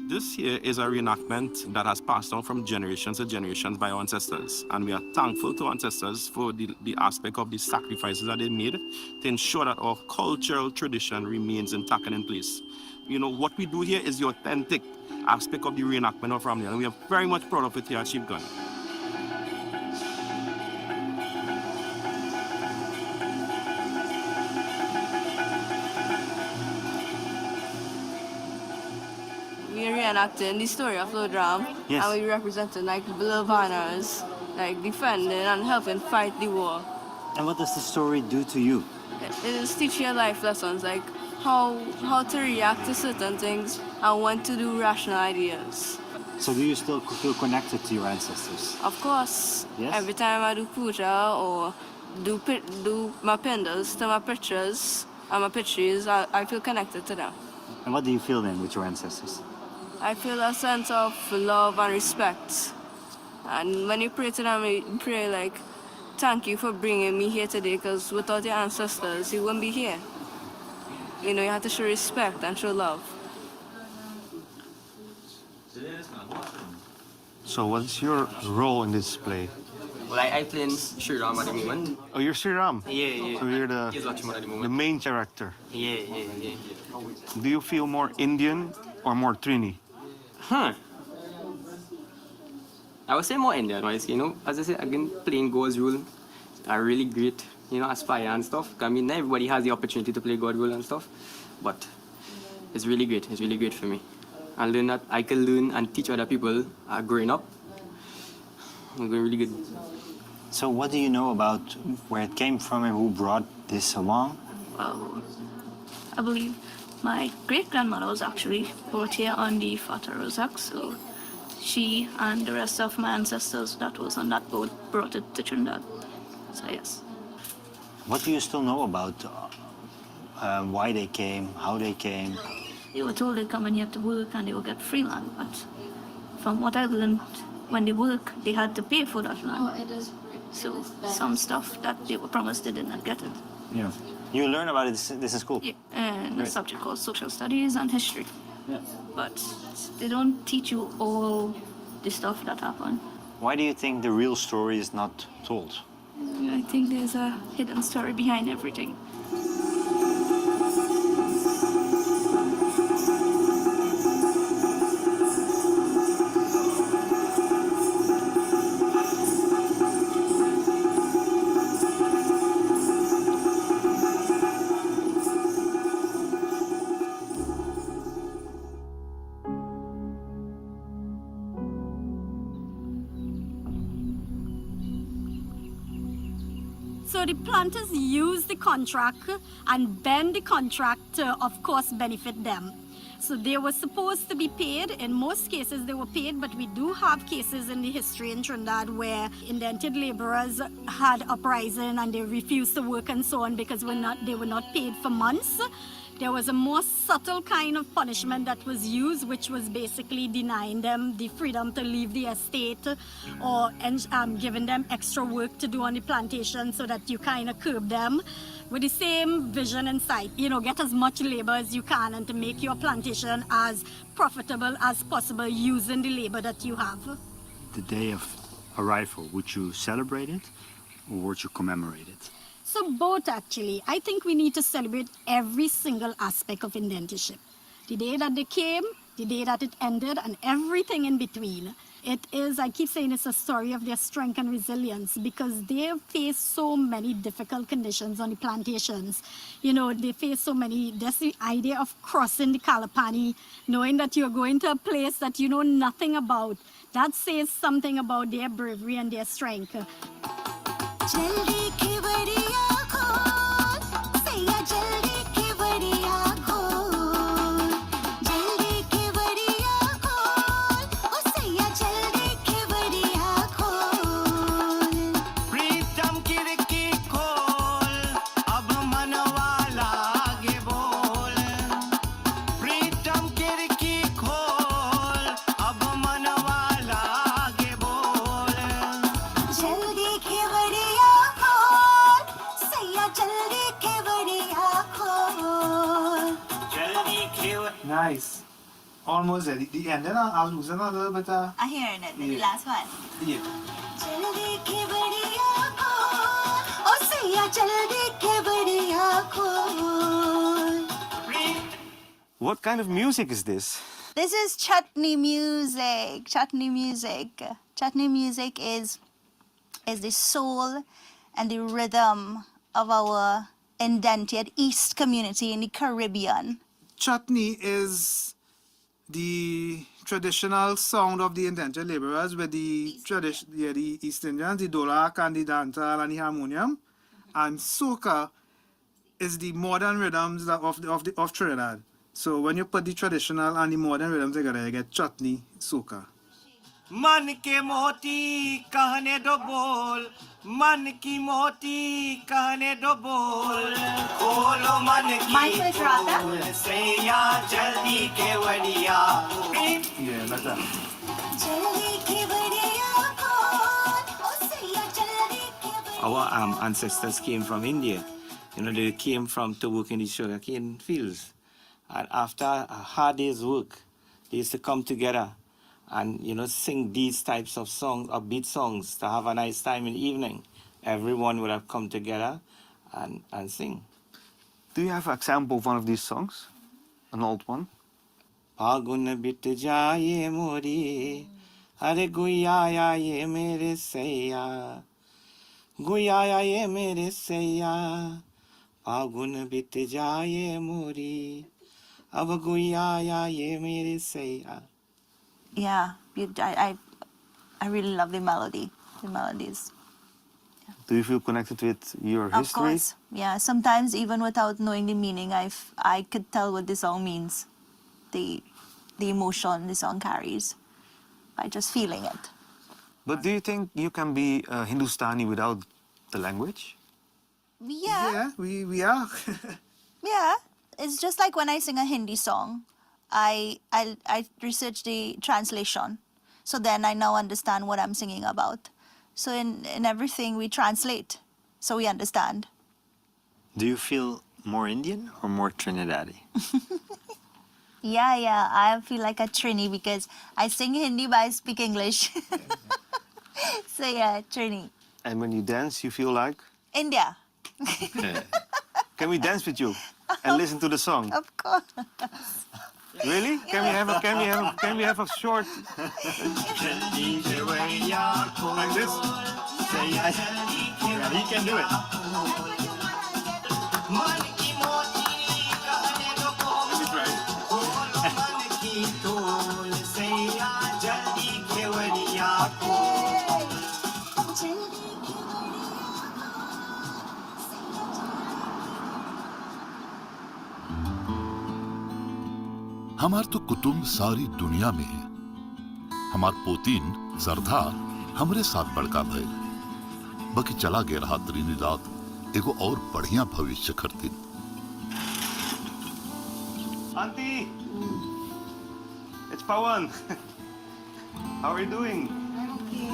This here is a reenactment that has passed on from generations to generations by our ancestors. And we are thankful to our ancestors for the aspect of the sacrifices that they made to ensure that our cultural tradition remains intact and in place. You know, what we do here is the authentic aspect of the reenactment of family, and we are very much proud of it here at Sheep Gun. We are reenacting the story of Lord Ram, Yes. and we representing like below banners, like defending and helping fight the war. And what does the story do to you? It is teaching you life lessons, like how to react to certain things and when to do rational ideas. So do you still feel connected to your ancestors? Of course, Yes? every time I do puja or do my pendles to my pictures and my pictures, I feel connected to them. And what do you feel then with your ancestors? I feel a sense of love and respect. And when you pray to them, you pray like, thank you for bringing me here today, because without your ancestors, you wouldn't be here. You know, you have to show respect and show love. So what's your role in this play? Well, I play in Sri Ram at the moment. Oh, you're Sri Ram? Yeah. So you're He's Lakshman at the the moment. main character. Yeah. Do you feel more Indian or more Trini? I would say more Indian, right? You know, as I said, again, playing God's role are really great, you know, aspire and stuff. I mean, not everybody has the opportunity to play God's role and stuff, but it's really great. It's really great for me. I learn that I can learn and teach other people growing up. It's going really good. So what do you know about where it came from and who brought this along? Well, I believe my great-grandmother was actually brought here on the Fata Rozak, so she and the rest of my ancestors that was on that boat brought it to Trinidad. So yes. What do you still know about why they came, how they came? They were told they'd come in here to work and they would get free land, but from what I learned, when they work, they had to pay for that land. Oh, it is. So some stuff that they were promised, they did not get it. Yeah. You learn about it this in school? Yeah, and a Right. subject called social studies and history. Yeah. But they don't teach you all the stuff that happened. Why do you think the real story is not told? I think there's a hidden story behind everything. So the planters use the contract and bend the contract to, of course, benefit them. So they were supposed to be paid. In most cases, they were paid, but we do have cases in the history in Trinidad where indented laborers had uprising and they refused to work and so on because they were not paid for months. There was a more subtle kind of punishment that was used, which was basically denying them the freedom to leave the estate or giving them extra work to do on the plantation so that you kind of curb them with the same vision in sight. You know, get as much labor as you can and to make your plantation as profitable as possible using the labor that you have. The day of arrival, would you celebrate it or would you commemorate it? So both actually. I think we need to celebrate every single aspect of indentureship. The day that they came, the day that it ended, and everything in between. It is, I keep saying it's a story of their strength and resilience because they face so many difficult conditions on the plantations. You know, they face so many, there's the idea of crossing the Kalapani, knowing that you're going to a place that you know nothing about. That says something about their bravery and their strength. Nice. Almost at the end. Then I'll lose a little bit. I hear it. The last one. Yeah. What kind of music is this? This is chutney music. Chutney music. Chutney music is the soul and the rhythm of our indented East community in the Caribbean. Chutney is the traditional sound of the indentured laborers with the the East Indians, the dolak and the dantal and the harmonium. And soca is the modern rhythms of Trinidad. So when you put the traditional and the modern rhythms together, you get chutney soca. मन के मोती कहने दो बोल मन की मोती कहने दो बोल खोलो मन की बोल सैया जल्दी के वड़िया Yeah, like that. Our ancestors came from India. You know, they came to work in the sugarcane fields. And after a hard day's work, they used to come together and, you know, sing these types of songs, upbeat songs, to have a nice time in the evening. Everyone would have come together and sing. Do you have an example of one of these songs? An old one? Pagun bit jaye mori, hare guyaya ye mere saiya. Guyaya ye mere saiya, Pagun bit jaye mori, ab guyaya ye mere saiya. Yeah, I really love the melody, the melodies. Do you feel connected with your Of history? course, yeah. Sometimes even without knowing the meaning, I could tell what the song means, the emotion the song carries, by just feeling it. But do you think you can be Hindustani without the language? Yeah. We are. Yeah, it's just like when I sing a Hindi song, I research the translation, so then I now understand what I'm singing about. So in everything we translate, so we understand. Do you feel more Indian or more Trinidadi? Yeah, I feel like a Trini because I sing Hindi but I speak English. So yeah, Trini. And when you dance, you feel like? India. Yeah. Can we dance with you and listen to the song? Of course. Really? Can we have a short? Like this? Yeah, he can do it. Let me try. हमार तो कुटुंब सारी दुनिया में है। हमार पोतीन सरदार हमरे साथ बड़का भइल, बाकी चला गया रहा त्रिनिदाद एगो और बढ़िया भविष्य खरतीन। Auntie, it's Pawan. How are you doing? I'm okay.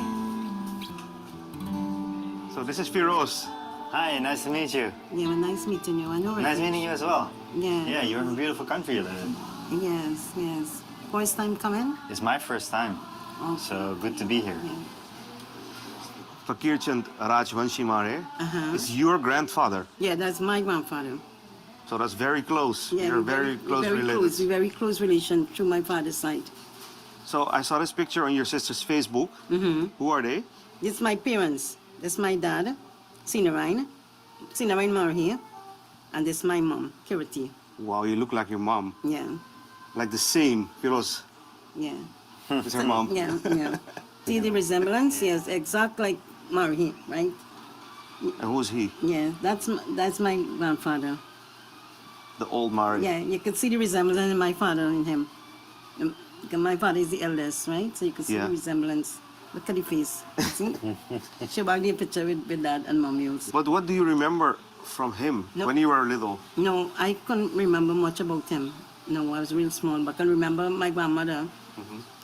So this is Firoz. Hi, nice to meet you. Yeah, well, nice meeting you. I know. Nice meeting you as well. Yeah. Yeah, you're in a beautiful country you live in. Yes. First time coming? It's my first time, so good to be here. Fakirchand Rajvanshi Mare is your grandfather. Yeah, that's my grandfather. So that's very close. Yeah, You're very close related. Very close relation to my father's side. So I saw this picture on your sister's Facebook. Who are they? This is my parents. This is my dad, Sinarine Marhi, and this is my mom, Kiriti. Wow, you look like your mom. Yeah. Like the same, Firoz. Yeah. It's her mom. Yeah, yeah. See the resemblance? Yes, exact like Marhi, right? And who's he? Yeah, that's my grandfather. The old Mari. Yeah, you can see the resemblance in my father and him. Because my father is the eldest, right? So you can see the resemblance. Look at the face. See? Show back the picture with dad and mom used. But what do you remember from him when you were little? No, I couldn't remember much about him. No, I was real small, but I can remember my grandmother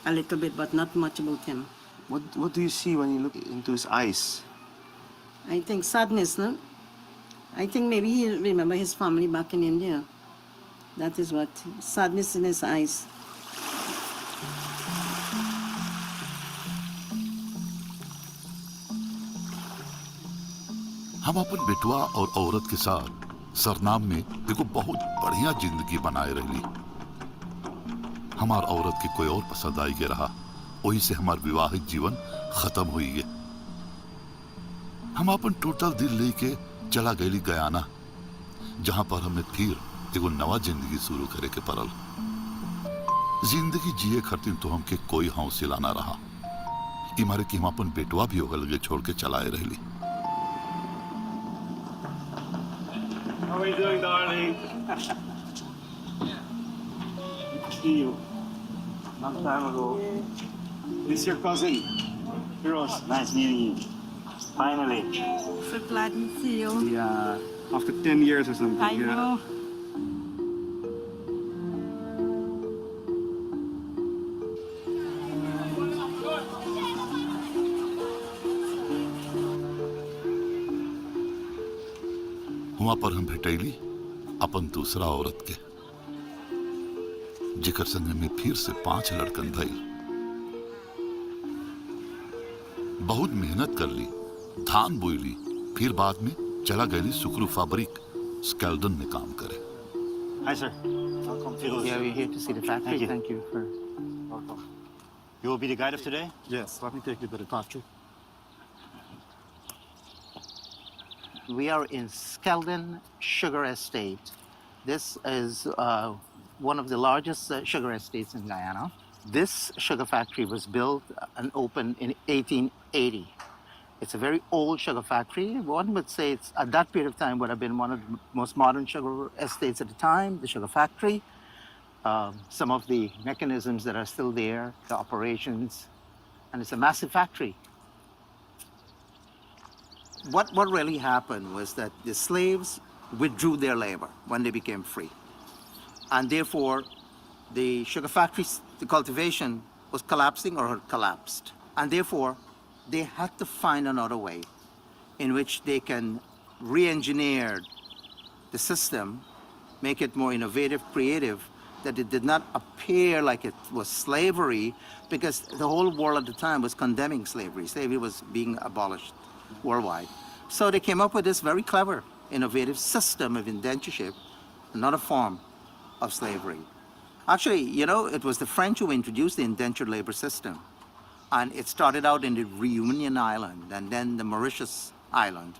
a little bit, but not much about him. What do you see when you look into his eyes? I think sadness, no? I think maybe he remember his family back in India. That is what, sadness in his eyes. हम अपन बेटवा और औरत के साथ सरनाम में देखो बहुत बढ़िया जिंदगी बनाए रही। हमार औरत के कोई और पसंद आई के रहा, वही से हमार विवाहिक जीवन खत्म हुई है। हम अपन टोटल दिल लेके चला गई गयाना, जहां पर हमें फिर एगो नवा जिंदगी शुरू करे के पड़ल। जिंदगी जिए खातिर तो हमके कोई हौसला ना रहा। इमारे कि हम अपन बेटवा भी होगा लगे छोड़ के चलाए रही। How are you doing, darling? See you. Long time ago. This is your cousin, Firoz. Nice meeting you. Finally. So glad to see you. Yeah, after 10 years or something. I know. वहां पर हम भेटैली अपन दूसरा औरत के, जिकर संग में फिर से 5 लड़कन भइल। बहुत मेहनत कर ली, धान बोईली, फिर बाद में चला गई सुकरू फैब्रिक स्केल्डन में काम करे। Hi, sir. Welcome. Yeah, we're here to see the factory. Thank you. for. Welcome. You will be the guide of today? Yes, let me take you to the factory. We are in Skeldon Sugar Estate. This is one of the largest sugar estates in Guyana. This sugar factory was built and opened in 1880. It's a very old sugar factory. One would say it's at that period of time would have been one of the most modern sugar estates at the time, the sugar factory. Some of the mechanisms that are still there, the operations, and it's a massive factory. What really happened was that the slaves withdrew their labor when they became free. And therefore, the sugar factories, the cultivation was collapsing or had collapsed. And therefore, they had to find another way in which they can re-engineer the system, make it more innovative, creative, that it did not appear like it was slavery, because the whole world at the time was condemning slavery. Slavery was being abolished worldwide. So they came up with this very clever, innovative system of indentureship, another form of slavery. Actually, you know, it was the French who introduced the indentured labor system. And it started out in the Reunion Island, and then the Mauritius Island.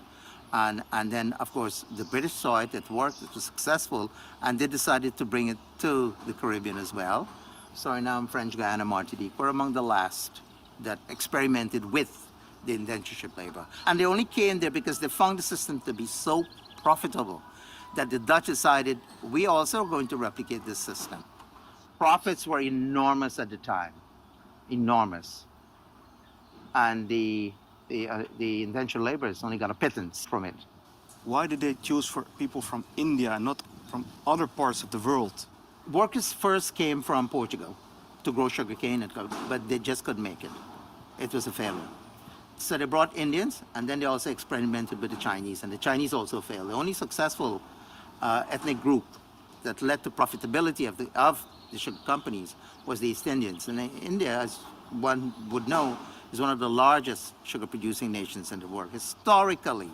And then, of course, the British saw it, it worked, it was successful, and they decided to bring it to the Caribbean as well. Suriname, French Guiana, Martinique were among the last that experimented with the indentureship labor. And they only came there because they found the system to be so profitable that the Dutch decided, we also are going to replicate this system. Profits were enormous at the time, enormous. And the indentured laborers only got a pittance from it. Why did they choose for people from India and not from other parts of the world? Workers first came from Portugal to grow sugarcane, but they just couldn't make it. It was a failure. So they brought Indians, and then they also experimented with the Chinese, and the Chinese also failed. The only successful ethnic group that led to profitability of the sugar companies was the East Indians. And India, as one would know, is one of the largest sugar-producing nations in the world, historically.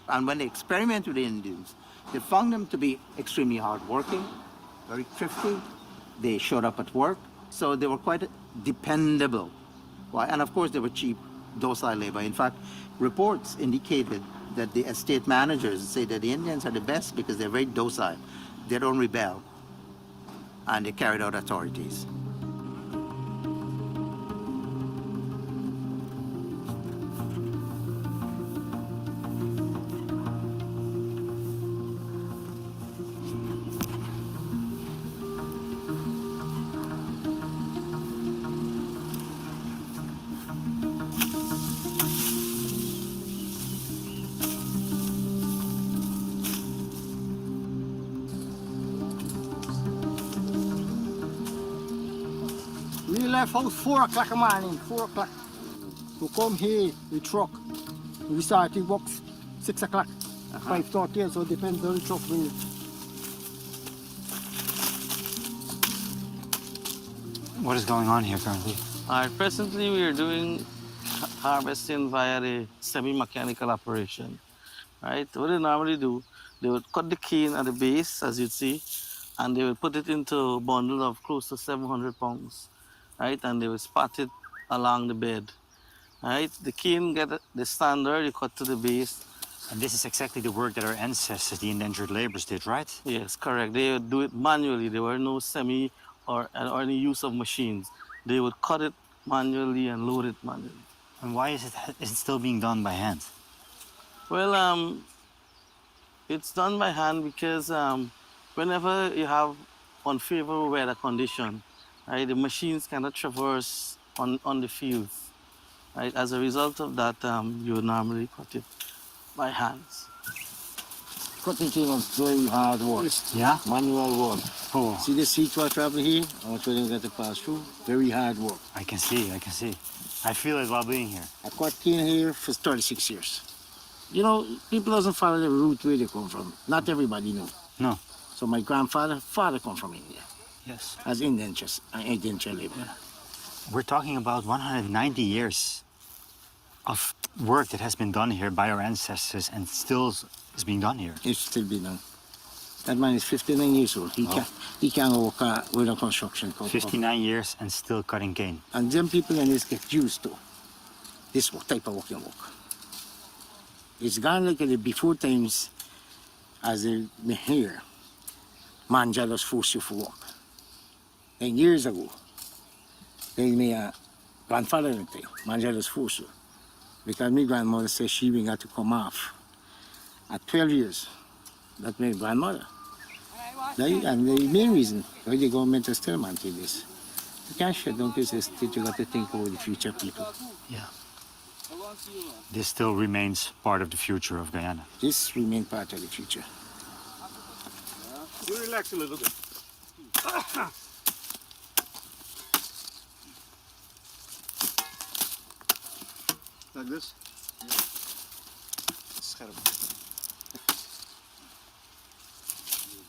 And when they experimented with the Indians, they found them to be extremely hardworking, very thrifty. They showed up at work, so they were quite dependable. Why? And of course, they were cheap, docile labor. In fact, reports indicated that the estate managers say that the Indians are the best because they're very docile. They don't rebel, and they carried out authorities. We left house 4 o'clock in the morning, 4 o'clock. To come here with truck. We started work 6 o'clock, 5:30, so it depends on the truck. What is going on here currently? Presently, we are doing harvesting via the semi-mechanical operation. Right? What they normally do, they would cut the cane at the base, as you see, and they would put it into a bundle of close to 700 pounds. Right? And they would spot it along the bed. Right? The cane get the standard, you cut to the base. And this is exactly the work that our ancestors, the indentured laborers, did, right? Yes, correct. They would do it manually. There were no semi or any use of machines. They would cut it manually and load it manually. And why is it still being done by hand? Well, it's done by hand because whenever you have unfavorable weather condition, right, the machines cannot traverse on the fields. Right? As a result of that, you normally cut it by hands. Cutting thing was very hard work. Yeah? Manual work. Oh. See the seats I travel here? I want them to pass through. Very hard work. I can see. I feel it while being here. I cut cane here for 36 years. You know, people doesn't follow the route where they come from. Not everybody know. No. So my father come from India. Yes. As indentured labor. We're talking about 190 years of work that has been done here by our ancestors and still is being done here. It's still being done. That man is 59 years old. He can't work with a construction company. 59 years and still cutting cane. And them people in this get used to this type of working work. It's gone like the before times as they been here. Man just force you for work. And years ago, they made a grandfather and thing. Man just force you. Because my grandmother said she will got to come off at 12 years. That's my grandmother. And the main reason why the government is still maintaining this, you can't shut down this estate, you got to think about the future people. Yeah. This still remains part of the future of Guyana. This remains part of the future. You relax a little bit. Like this?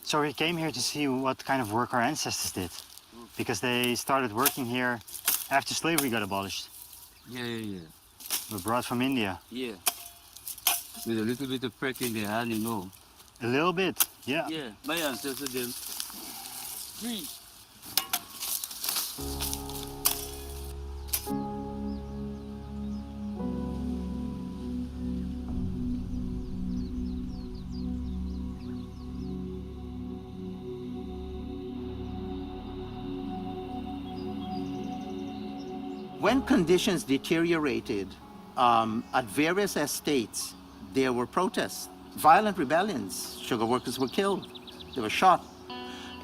So we came here to see what kind of work our ancestors did, because they started working here after slavery got abolished. Yeah. We're brought from India. Yeah. With a little bit of prick in the hand, you know. A little bit, yeah. Yeah, my ancestors did. Three. When conditions deteriorated at various estates, there were protests, violent rebellions. Sugar workers were killed. They were shot.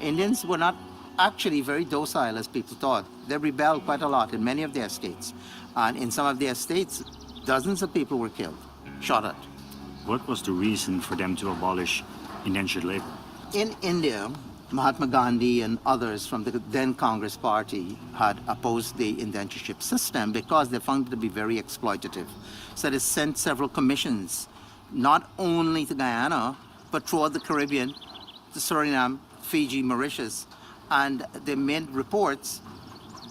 Indians were not actually very docile as people thought. They rebelled quite a lot in many of their estates. And in some of their estates, dozens of people were killed, shot at. What was the reason for them to abolish indentured labor? In India, Mahatma Gandhi and others from the then Congress Party had opposed the indentureship system because they found it to be very exploitative. So they sent several commissions, not only to Guyana, but throughout the Caribbean, to Suriname, Fiji, Mauritius, and they made reports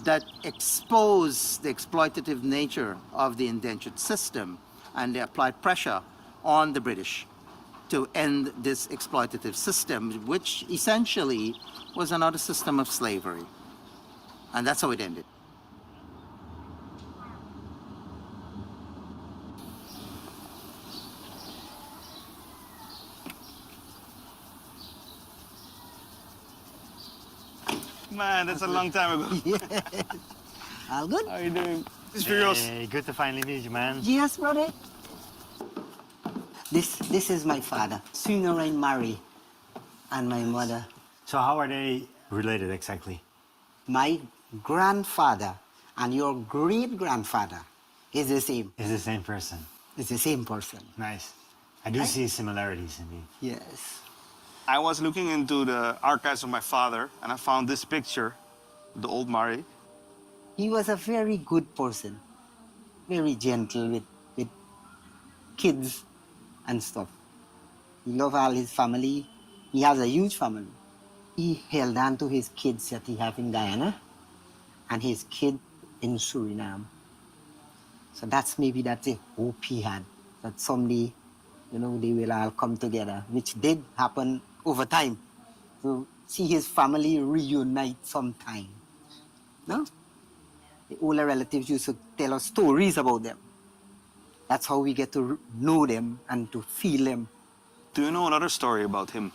that exposed the exploitative nature of the indentured system, and they applied pressure on the British to end this exploitative system, which essentially was another system of slavery. And that's how it ended. Man, that's a long time ago. Yeah. All good? How are you doing? It's Firoz. Hey, good to finally meet you, man. Yes, brother. This is my father, Sunarain Mari, and my mother. So how are they related exactly? My grandfather and your great-grandfather is the same. Is the same person. It's the same person. Nice. I do see similarities indeed. Yes. I was looking into the archives of my father, and I found this picture, the old Mari. He was a very good person, very gentle with kids and stuff. He loved all his family. He has a huge family. He held on to his kids that he have in Guyana and his kid in Suriname. So that's the hope he had, that someday, they will all come together, which did happen over time. To see his family reunite sometime. No? The older relatives used to tell us stories about them. That's how we get to know them and to feel them. Do you know another story about him?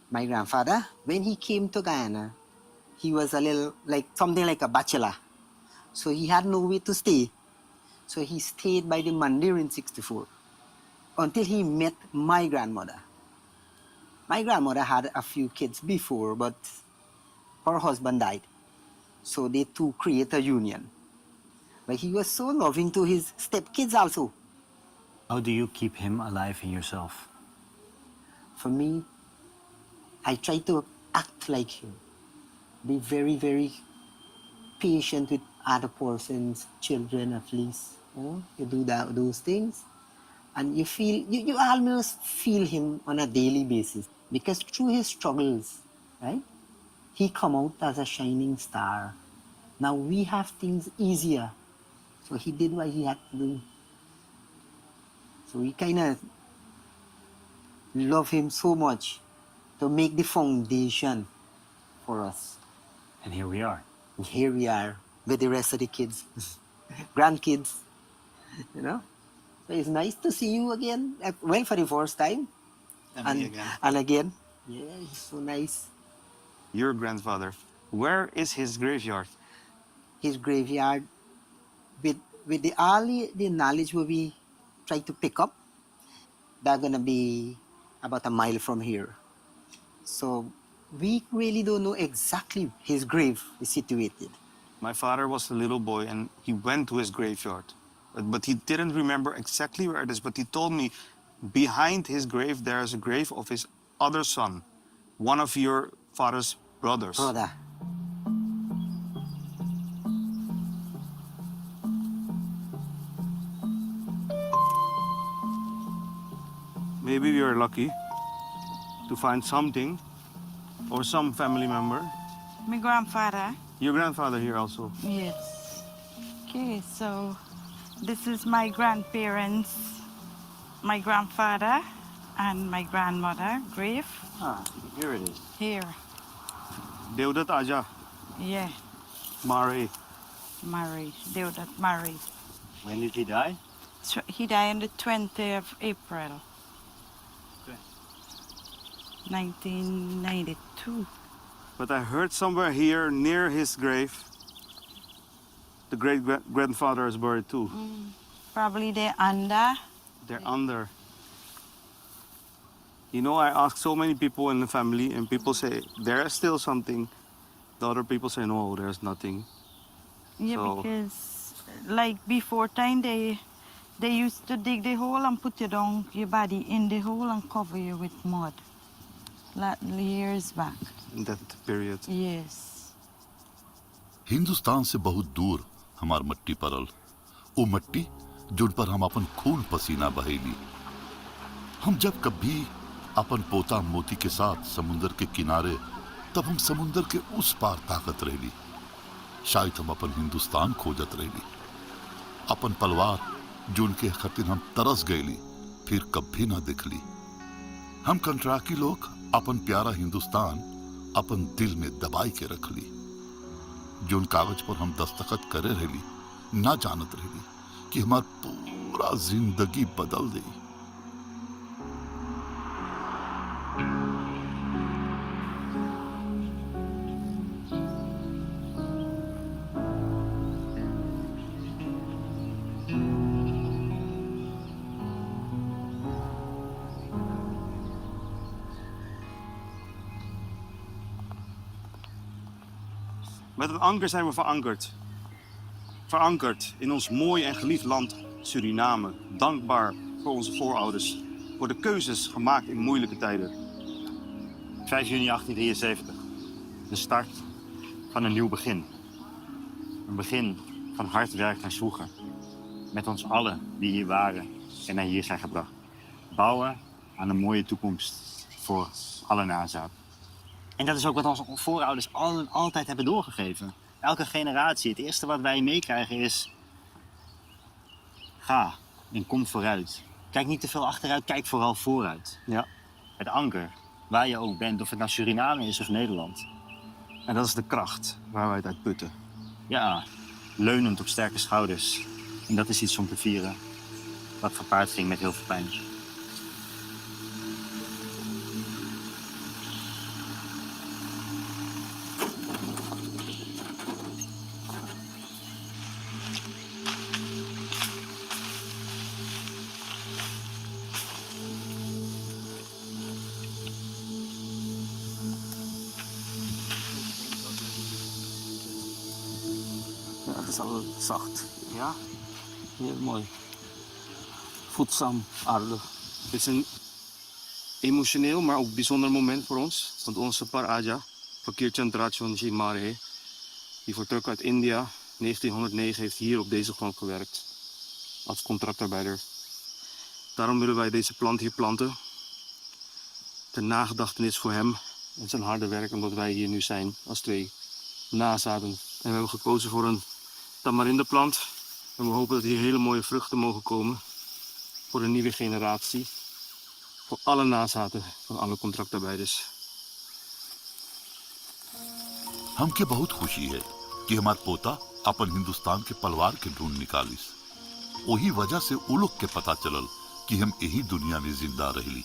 My grandfather, when he came to Guyana, he was something like a bachelor. So he had nowhere to stay. So he stayed by the Mandir in 64 until he met my grandmother. My grandmother had a few kids before, but her husband died. So they two create a union. But he was so loving to his stepkids also. How do you keep him alive in yourself? For me, I try to act like him. Be very, very patient with other persons, children at least. You do those things. And you almost feel him on a daily basis. Because through his struggles, right, he come out as a shining star. Now we have things easier. So he did what he had to do. So we kind of love him so much to make the foundation for us. And here we are. And here we are with the rest of the kids, grandkids, So it's nice to see you again. Well, for the first time. And again. Yeah, it's so nice. Your grandfather. Where is his graveyard? His graveyard, with all the knowledge we try to pick up, they're gonna be about a mile from here. So we really don't know exactly his grave is situated. My father was a little boy and he went to his graveyard. But he didn't remember exactly where it is. But he told me behind his grave there is a grave of his other son, one of your father's brothers. Brother. Maybe we are lucky to find something or some family member. My grandfather. Your grandfather here also. Yes. Okay, so this is my grandparents, my grandfather and my grandmother grave. Ah, here it is. Here. Deodat Aja. Yeah. Mari. Murray. Deodat Murray. When did he die? He died on the 20th of April. 1992. But I heard somewhere here near his grave, the great-grandfather is buried too. Probably they're under. They're under. I ask so many people in the family and people say, there is still something. The other people say, no, there's nothing. Yeah, So, because like before time, they used to dig the hole and put your body in the hole and cover you with mud. Years back. in that period. Yes. Hindustan से बहुत दूर हमार मट्टी परल वो मट्टी zone पर हम अपन खून पसीना बहेली हम जब कभी अपन पोता मोती के साथ समुंदर के किनारे तब हम समुंदर के उस पार ताकत रहली शायद हम अपन हिंदुस्तान खोजत रही, अपन पलवार जो उनके खातिर हम तरस गईली, फिर कभी ना दिखली। हम कंट्राकी लोग अपन प्यारा हिंदुस्तान अपन दिल में दबाई के रखली। जो उन कागज पर हम दस्तखत करे रहली, ना जानत रहली कि हमार पूरा जिंदगी बदल दी। Met een anker zijn we verankerd. Verankerd in ons mooie en geliefd land Suriname. Dankbaar voor onze voorouders. Voor de keuzes gemaakt in moeilijke tijden. 5 juni 1873. De start van een nieuw begin. Een begin van hard werk en zwoegen. Met ons allen die hier waren en naar hier zijn gebracht. Bouwen aan een mooie toekomst voor alle nazaten. En dat is ook wat onze voorouders altijd hebben doorgegeven. Elke generatie, het eerste wat wij meekrijgen is... Ga en kom vooruit. Kijk niet te veel achteruit, kijk vooral vooruit. Ja. Het anker, waar je ook bent, of het nou Suriname is of Nederland. En dat is de kracht waar wij het uit putten. Ja, leunend op sterke schouders. En dat is iets om te vieren. Wat gepaard ging met heel veel pijn. Ja, het is al zacht. Ja, heel mooi. Voedzaam, aardig. Het is een emotioneel, maar ook bijzonder moment voor ons. Want onze Paraja, Fakir Chandrachon Jimare, die vertrok uit India, 1909 heeft hier op deze grond gewerkt. Als contractarbeider. Daarom willen wij deze plant hier planten. Ter nagedachtenis voor hem en zijn harde werk, omdat wij hier nu zijn als twee nazaten. En we hebben gekozen voor een tamarindeplant. En we hopen dat hier hele mooie vruchten mogen komen. Voor een nieuwe generatie. Voor alle nazaten van alle contractarbeiders. हमके बहुत खुशी है कि हमार पोता अपन हिंदुस्तान के पलवार के ढूंढ निकालिस। वही वजह से उ लोग के पता चलल कि हम यही दुनिया में जिंदा रहली।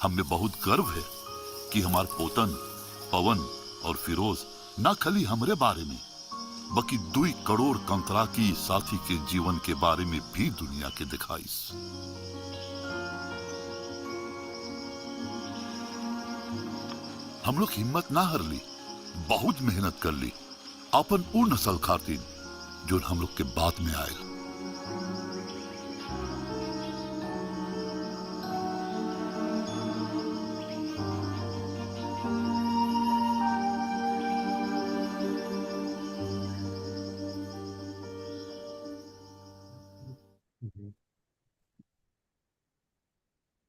हमें बहुत गर्व है कि हमार पोतन, पवन और फिरोज ना खाली हमरे बारे में, बल्कि 2 करोड़ कंतराकी साथी के जीवन के बारे में भी दुनिया के दिखाइस। हम लोग हिम्मत ना हर ली, बहुत मेहनत कर ली अपन उ नस्ल खातिर जो हम लोग के बाद में oil.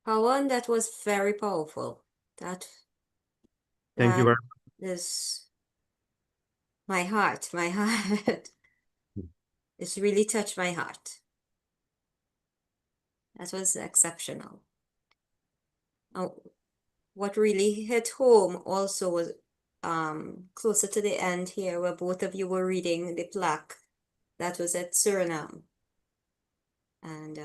Pawan, that was very powerful. That Thank you very is my heart. My heart. It's really touched my heart. That was exceptional. What really hit home also was closer to the end here, where both of you were reading the plaque that was at Suriname. And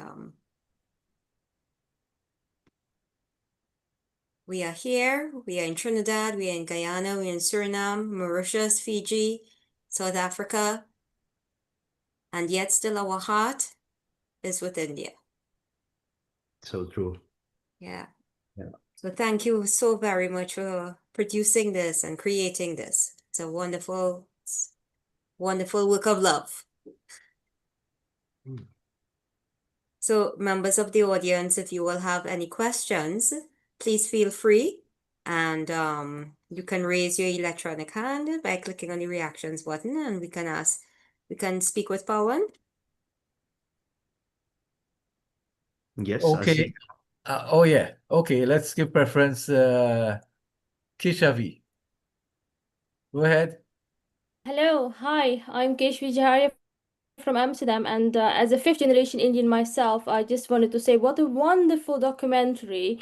we are here, we are in Trinidad, we are in Guyana, we are in Suriname, Mauritius, Fiji, South Africa, and yet still our heart is with India. So true. Yeah. Yeah. So thank you so very much for producing this and creating this. It's a wonderful, wonderful work of love. So members of the audience, if you will have any questions, please feel free, and you can raise your electronic hand by clicking on the reactions button, and we can speak with Pawan. Yes, Okay. Oh yeah. Okay, let's give preference Kishavi. Go ahead. Hello, hi, I'm Keshvi Jaharia from Amsterdam, and as a fifth generation Indian myself, I just wanted to say what a wonderful documentary.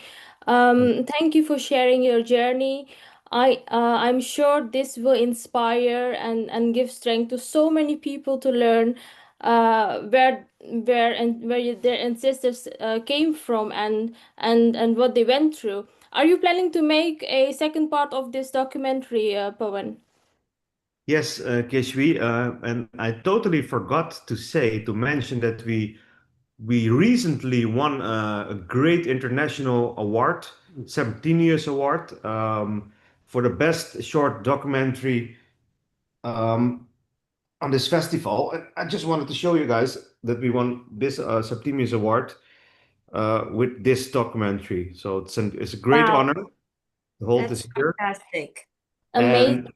Thank you for sharing your journey. I'm sure this will inspire and give strength to so many people to learn where their ancestors came from and what they went through. Are you planning to make a second part of this documentary, Pawan? Yes, Keshvi, and I totally forgot to mention that we recently won a great international award, Septimius Award, for the best short documentary um, on this festival. And I just wanted to show you guys that we won this Septimius Award with this documentary. So it's a great Wow, honor to hold that's this here. fantastic. Amazing. And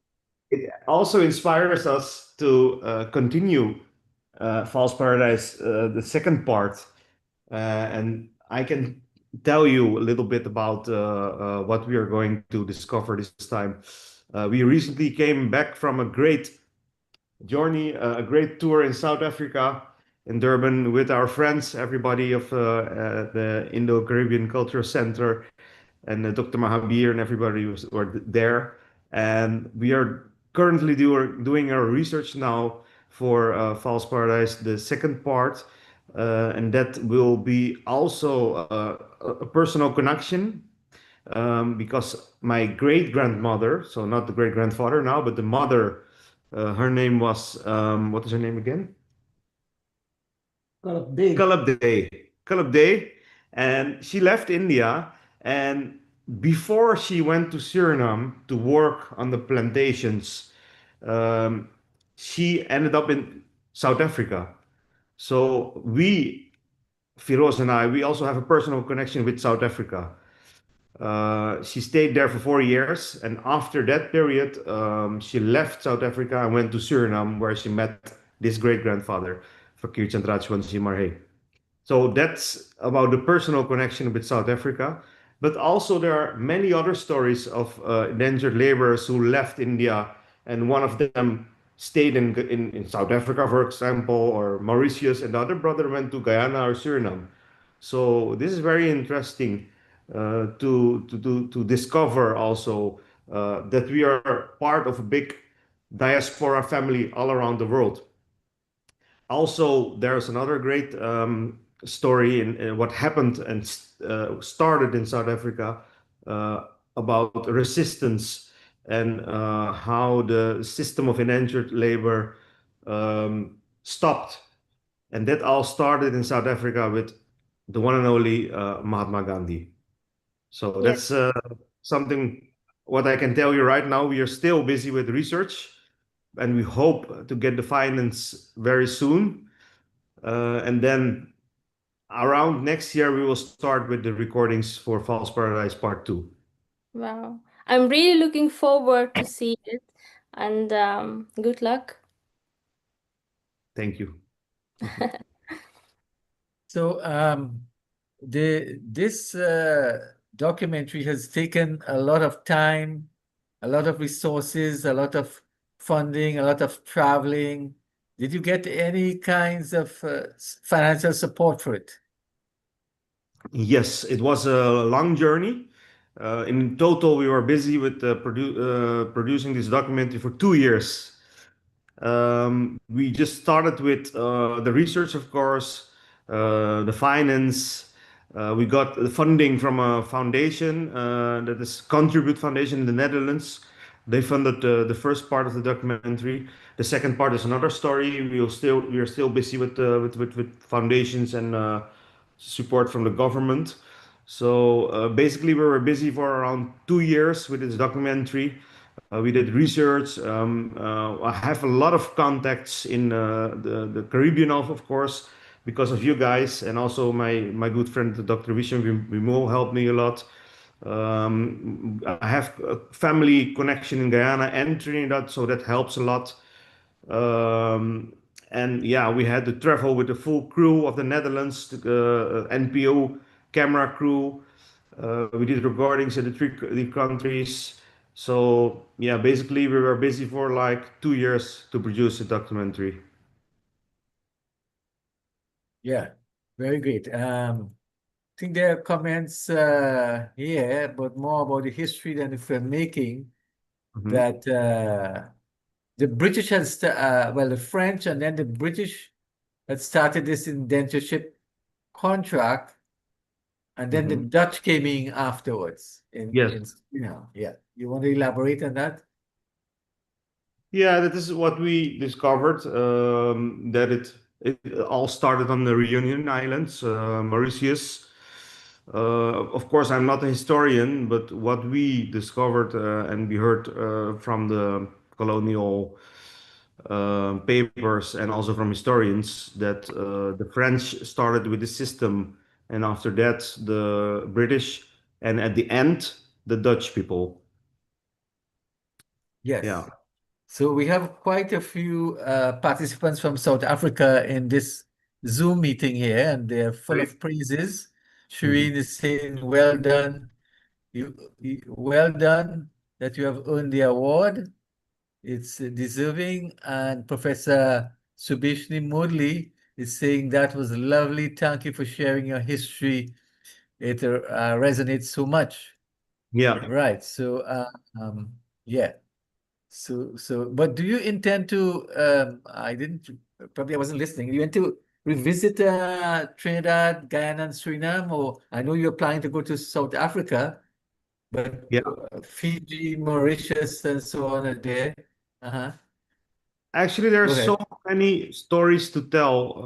it also inspires us to continue False Paradise, the second part. And I can tell you a little bit about what we are going to discover this time. We recently came back from a great journey, a great tour in South Africa, in Durban, with our friends, everybody of the Indo-Caribbean Cultural Center, and Dr. Mahabir and everybody was were there. And we are currently doing our research now for False Paradise, the second part, and that will be also a personal connection because my great grandmother, so not the great grandfather now, but the mother, her name was what is her name again? Kalab Day, and she left India, and before she went to Suriname to work on the plantations, um, she ended up in South Africa. So we, Firoz and I, we also have a personal connection with South Africa. She stayed there for 4 years, and after that period, she left South Africa and went to Suriname, where she met this great grandfather, Fakir Chandrachwanshi Marhe. So that's about the personal connection with South Africa. But also, there are many other stories of indentured laborers who left India, and one of them stayed in South Africa, for example, or Mauritius, and the other brother went to Guyana or Suriname. So this is very interesting to discover also that we are part of a big diaspora family all around the world. Also, there's another great story in what happened and started in South Africa uh, about resistance and how the system of indentured labor stopped. And that all started in South Africa with the one and only Mahatma Gandhi. So Yes. that's something what I can tell you right now. We are still busy with research and we hope to get the finance very soon. And then around next year, we will start with the recordings for False Paradise Part 2. Wow. I'm really looking forward to see it, and good luck. Thank you. So this documentary has taken a lot of time, a lot of resources, a lot of funding, a lot of traveling. Did you get any kinds of financial support for it? Yes, it was a long journey. In total, we were busy with producing this documentary for 2 years. We just started with the research, of course, the finance. We got the funding from a foundation that is Contribute Foundation in the Netherlands. They funded the first part of the documentary. The second part is another story. We are still busy with foundations and support from the government. So basically, we were busy for around 2 years with this documentary. We did research. I have a lot of contacts in the Caribbean, of course, because of you guys, and also my good friend Dr. Vishnu Vimo helped me a lot. I have a family connection in Guyana and Trinidad, so that helps a lot. And yeah, we had to travel with the full crew of the Netherlands, NPO camera crew. We did recordings in the three countries. So yeah, basically we were busy for like 2 years to produce a documentary. Yeah, very great. I think there are comments here, but more about the history than the filmmaking. That the British has, well, the French and then the British had started this indentureship contract, and then the Dutch came in afterwards. Yes. Yeah. You want to elaborate on that? Yeah, that is what we discovered, that it all started on the Reunion Islands, Mauritius. Of course, I'm not a historian, but what we discovered and we heard from the colonial papers and also from historians that the French started with the system, and after that the British, and at the end the Dutch people. Yes. Yeah. So we have quite a few participants from South Africa in this Zoom meeting here, and they're full of praises. Shireen is saying, well done. Well done that you have earned the award. It's deserving. And Professor Subishni Murli is saying that was lovely. Thank you for sharing your history. It resonates so much. Yeah. Right. So, yeah. But do you intend to, probably I wasn't listening. You want to revisit Trinidad, Guyana, and Suriname, or I know you're planning to go to South Africa, but Yeah. Fiji, Mauritius, and so on are there. Uh-huh. Actually, there are Go so ahead. many stories to tell.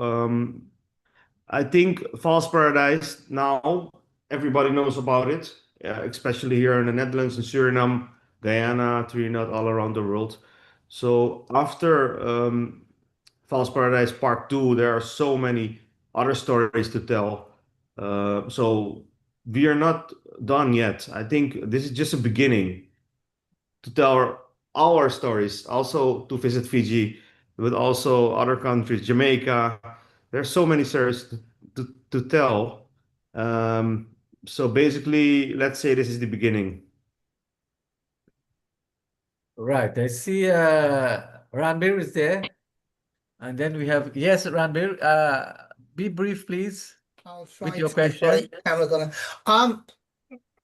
I think False Paradise now everybody knows about it, especially here in the Netherlands and Suriname, Guyana, Trinidad, all around the world. So after False Paradise Part 2, there are so many other stories to tell. So we are not done yet. I think this is just a beginning to tell our stories, also to visit Fiji, but also other countries, Jamaica. There's so many stories to tell. So basically, let's say this is the beginning. Right. I see Ranbir is there. And then we have, yes, Ranbir, be brief, please, with your question. Camera gonna.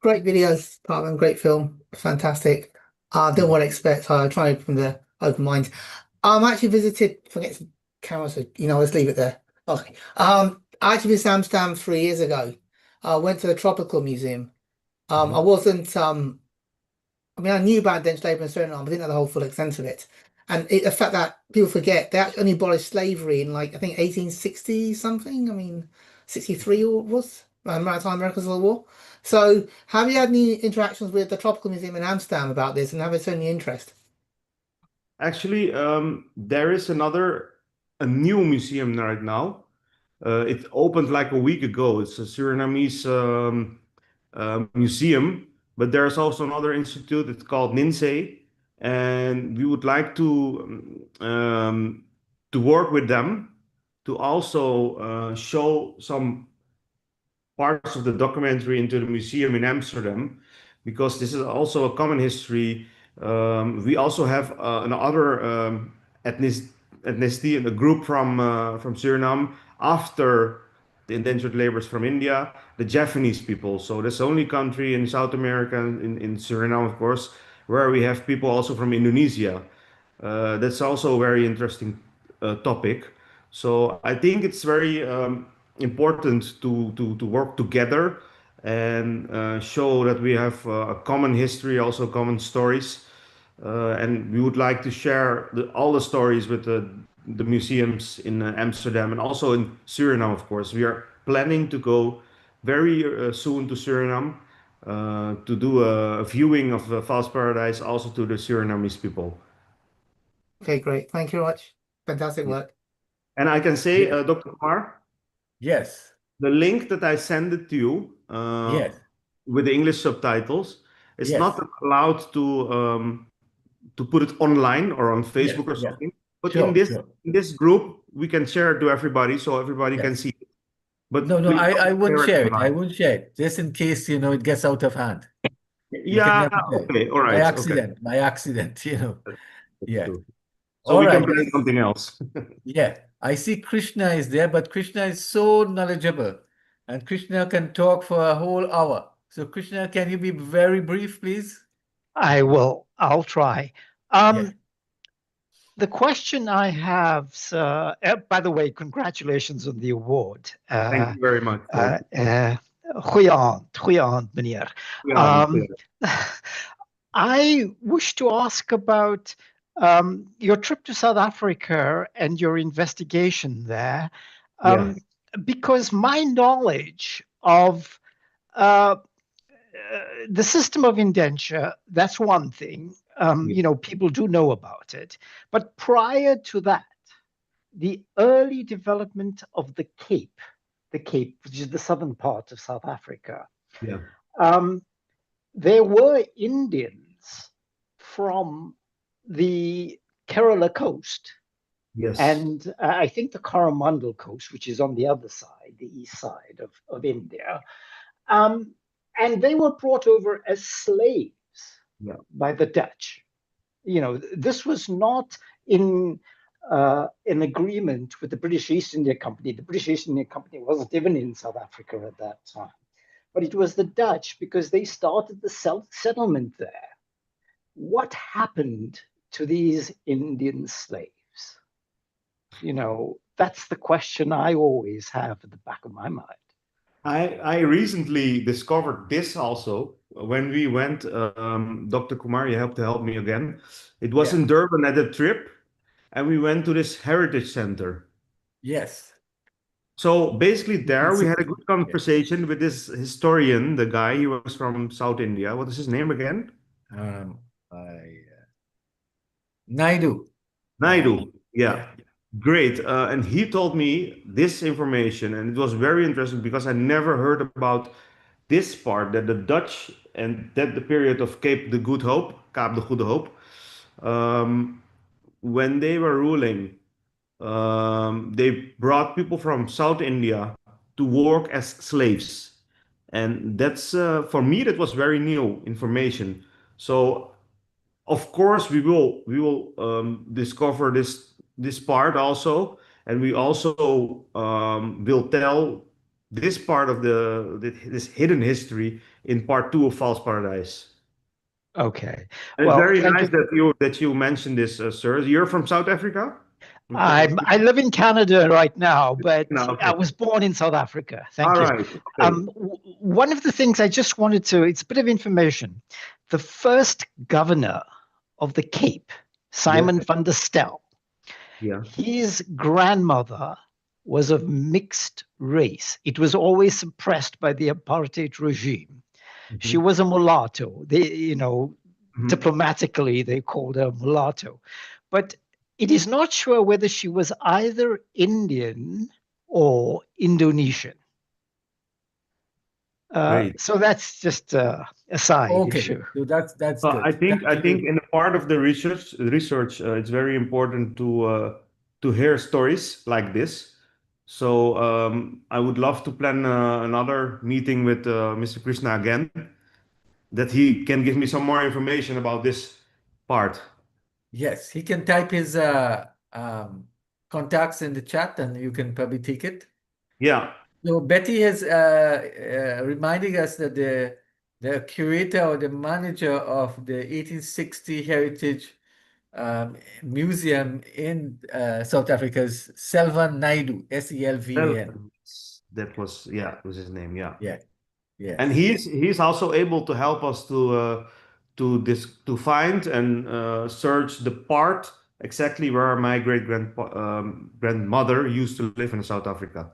Great videos, Carmen. Great film, fantastic. I don't know what to expect. I try from the open mind. I actually visited. Forget the camera, so let's leave it there. Okay. I actually visited Amsterdam 3 years ago. I went to the Tropical Museum. I wasn't. I mean, I knew about Dutch labor in Suriname, but I didn't know the whole full extent of it. And the fact that people forget they actually only abolished slavery in I think 1860 something. I mean, 63 or was Maritime American Civil War. So, have you had any interactions with the Tropical Museum in Amsterdam about this, and have it shown any interest? Actually, there is a new museum right now. It opened like a week ago. It's a Surinamese museum, but there's also another institute. It's called NINSE, and we would like to work with them to also show some parts of the documentary into the museum in Amsterdam, because this is also a common history. We also have another ethnicity and a group from Suriname after the indentured laborers from India, the Japanese people. So that's the only country in South America, in Suriname, of course, where we have people also from Indonesia. That's also a very interesting topic. So I think it's very important to work together and show that we have a common history, also common stories. And we would like to share all the stories with the museums in Amsterdam and also in Suriname, of course. We are planning to go very soon to Suriname to do a viewing of False Paradise also to the Surinamese people. Okay, great. Thank you very much. Fantastic work. And I can say, Dr. Kumar, yes, the link that I send it to you yes, with the English subtitles, it's yes, not allowed to put it online or on yes, Facebook or yeah. something. But Sure, sure. in this group, we can share it to everybody so everybody can Yes. see it. But No, please I don't wouldn't share it share it. I online. wouldn't share it, just in case, it gets out of hand. You can Yeah, never tell. okay, all By right, okay. accident, you know. Yeah. True. So All we can right. plan something else. Yeah, I see Krishna is there, but Krishna is so knowledgeable, and Krishna can talk for a whole hour. So Krishna, can you be very brief, please? I'll try. Yeah. The question I have, sir, by the way, congratulations on the award. Thank you very much. Goeie aand, meneer. Goeie. I wish to ask about your trip to South Africa and your investigation there, Yeah. because my knowledge of uh, the system of indenture, that's one thing. You know, people do know about it. But prior to that, the early development of the Cape, which is the southern part of South Africa, Yeah. there were Indians from the Kerala coast Yes. and I think the Coromandel coast, which is on the other side, the east side of India. And they were brought over as slaves by the Dutch. You know, this was not in agreement with the British East India Company. The British East India Company wasn't even in South Africa at that time. But it was the Dutch because they started the settlement there. What happened to these Indian slaves? You know, that's the question I always have at the back of my mind. I recently discovered this also when we went. Dr. Kumar, you have to help me again. It was in Durban at a trip, and we went to this heritage center. Yes. So basically, there we had a good conversation with this historian, the guy. He was from South India. What is his name again? Naidu. Naidu. Yeah. Great. And he told me this information, and it was very interesting because I never heard about this part that the Dutch and that the period of Cape de Good Hope, Kaap de Goede Hoop, when they were ruling, they brought people from South India to work as slaves. And that's, for me, that was very new information. So of course we will discover this part also, and we also will tell this part of this hidden history in part 2 of False Paradise. Okay. And it's Well, very thank nice you. that you mentioned this, sir. You're from South Africa? I live in Canada right now, but No, okay. I was born in South Africa. Thank All you. right. Okay. One of the things I just wanted to, it's a bit of information. The first governor of the Cape, Simon van der Stel, Yeah. his grandmother was of mixed race. It was always suppressed by the apartheid regime. She was a mulatto. Diplomatically, they called her mulatto. But it is not sure whether she was either Indian or Indonesian. So that's just a side issue. So that's good. I think in the part of the research, it's very important to hear stories like this. So I would love to plan another meeting with Mr. Krishna again, that he can give me some more information about this part. Yes, he can type his contacts in the chat, and you can probably take it. Yeah. So Betty is reminding us that the curator or the manager of the 1860 Heritage Museum in South Africa is Selvan Naidu, Selvan. That was his name. Yeah. Yeah. Yeah. And he's also able to help us to find and search the part exactly where my grandmother used to live in South Africa.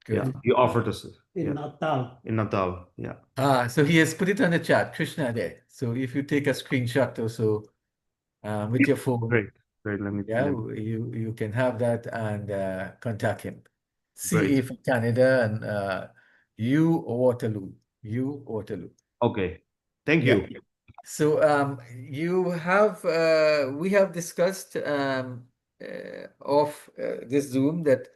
Good. Yeah, he offered us In Natal. in Natal. Yeah. So he has put it on the chat, Krishna there. So if you take a screenshot or so with your phone, Great. Let me. you can have that and contact him. Great. CA for Canada and U Waterloo. Okay. Thank you. So you have we have discussed off this Zoom that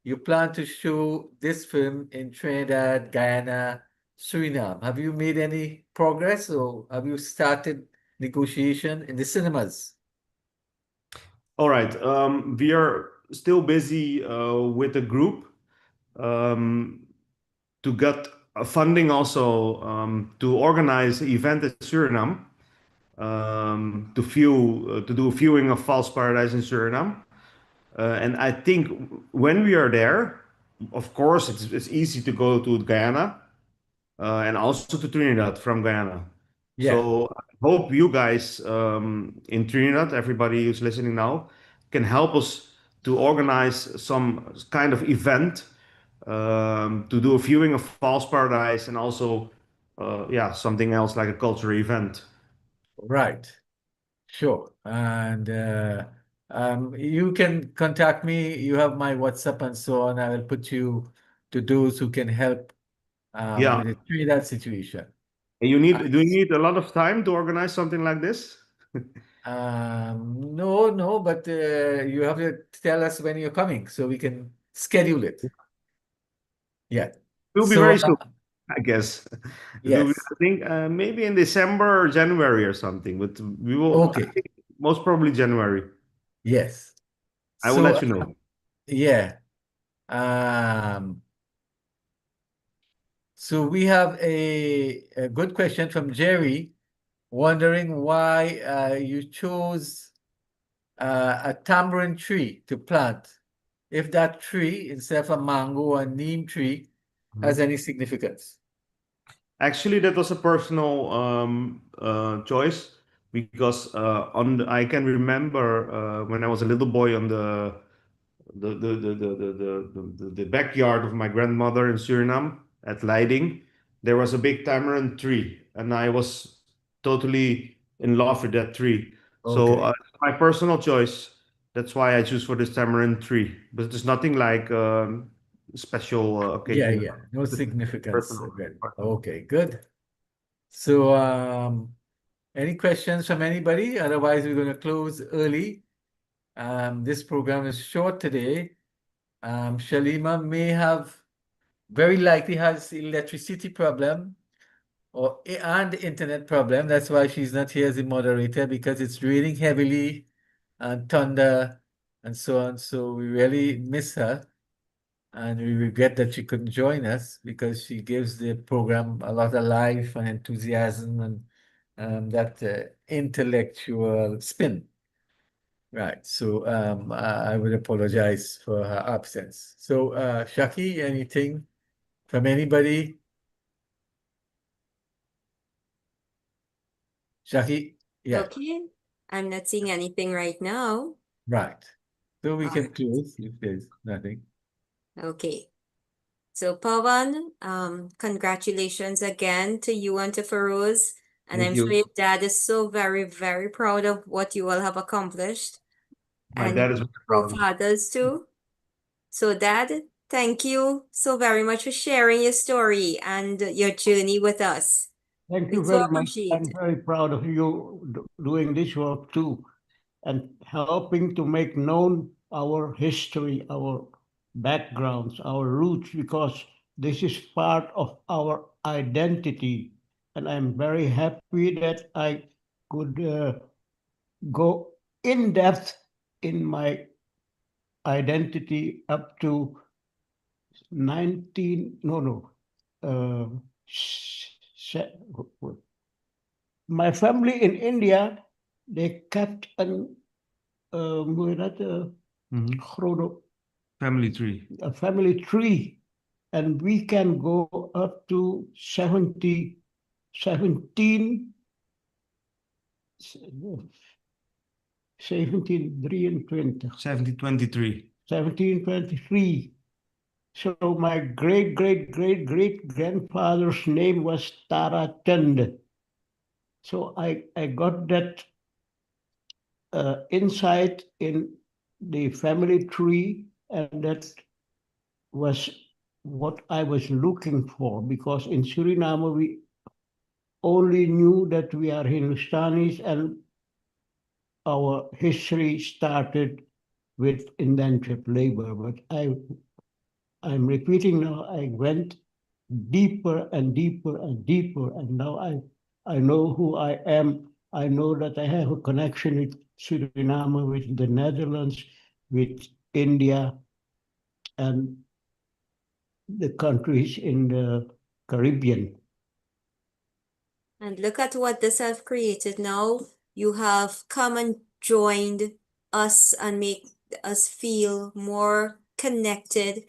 you plan to show this film in Trinidad, Guyana, Suriname? Have you made any progress or have you started negotiation in the cinemas? All right. We are still busy with the group um, to get funding also to organize an event in Suriname to do a viewing of False Paradise in Suriname. And I think when we are there, of course, it's easy to go to Guyana and also to Trinidad from Guyana. Yeah. So I hope you guys in Trinidad, everybody who's listening now, can help us to organize some kind of event to do a viewing of False Paradise and also, yeah, something else like a cultural event. Right. Sure. And you can contact me. You have my WhatsApp and so on. I will put you to those who can help Yeah. with the Trinidad situation. And do you need a lot of time to organize something like this? No, but you have to tell us when you're coming so we can schedule it. Yeah. We'll be So, very soon, I guess. It will be, yes. I think maybe in December or January or something, but we will, I Okay. think most probably January. Yes. I will So, let you know. yeah. So we have a good question from Jerry, wondering why you chose a tamarind tree to plant, if that tree, instead of a mango or neem tree, has any significance. Actually, that was a personal choice because I can remember when I was a little boy on the backyard of my grandmother in Suriname at Leiding, there was a big tamarind tree, and I was totally in love with that tree. So Okay. my personal choice. That's why I choose for this tamarind tree. But there's nothing like special Yeah, occasion. yeah, no significance. Personal. Good. Okay, good. So, any questions from anybody? Otherwise, we're going to close early. This program is short today. Shalima may have, very likely has electricity problem and internet problem. That's why she's not here as a moderator, because it's raining heavily and thunder and so on. So we really miss her. And we regret that she couldn't join us, because she gives the program a lot of life and enthusiasm and that intellectual spin. Right. So I would apologize for her absence. So Shaki, anything from anybody? Shaki? Yeah. Okay. I'm not seeing anything right now. Right. So we All can right. close if there's nothing. Okay. So Pawan, congratulations again to you and to Feroz. And Thank I'm sure you. your dad is so very, very proud of what you all have accomplished. My And dad is very proud of me. co-fathers too. So Dad, thank you so very much for sharing your story and your journey with us. Thank We you so very much. appreciate I'm it. very proud of you doing this work too, and helping to make known our history, our backgrounds, our roots, because this is part of our identity. And I'm very happy that I could go in depth in my identity up to 19, no, no, uh, se- my family in India, they kept hoe heet dat, grote, Family tree. a family tree. And we can go up to 1723. 1723. 1723. So my great, great, great, great grandfather's name was Tara Chand. So I got that insight in the family tree, and that was what I was looking for, because in Suriname we only knew that we are Hindustanis and our history started with indentured labor. But I'm repeating now, I went deeper and deeper and deeper. And now I know who I am. I know that I have a connection with Suriname, with the Netherlands, with India, and the countries in the Caribbean. And look at what this have created now. You have come and joined us and make us feel more connected,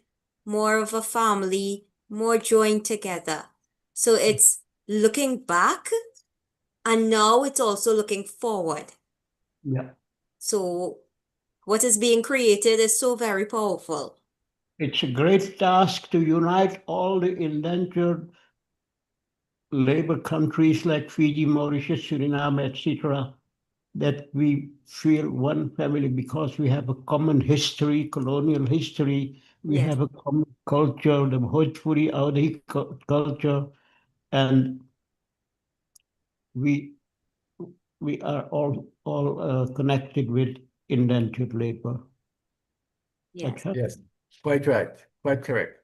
more of a family, more joined together. So it's looking back, and now it's also looking forward. Yeah. So what is being created is so very powerful. It's a great task to unite all the indentured labor countries like Fiji, Mauritius, Suriname, etc., that we feel one family because we have a common history, colonial history. We have a common culture, the Bhojpuri Awadhi culture, and we are all connected with indentured labor. Yes. Yes, quite right, quite correct.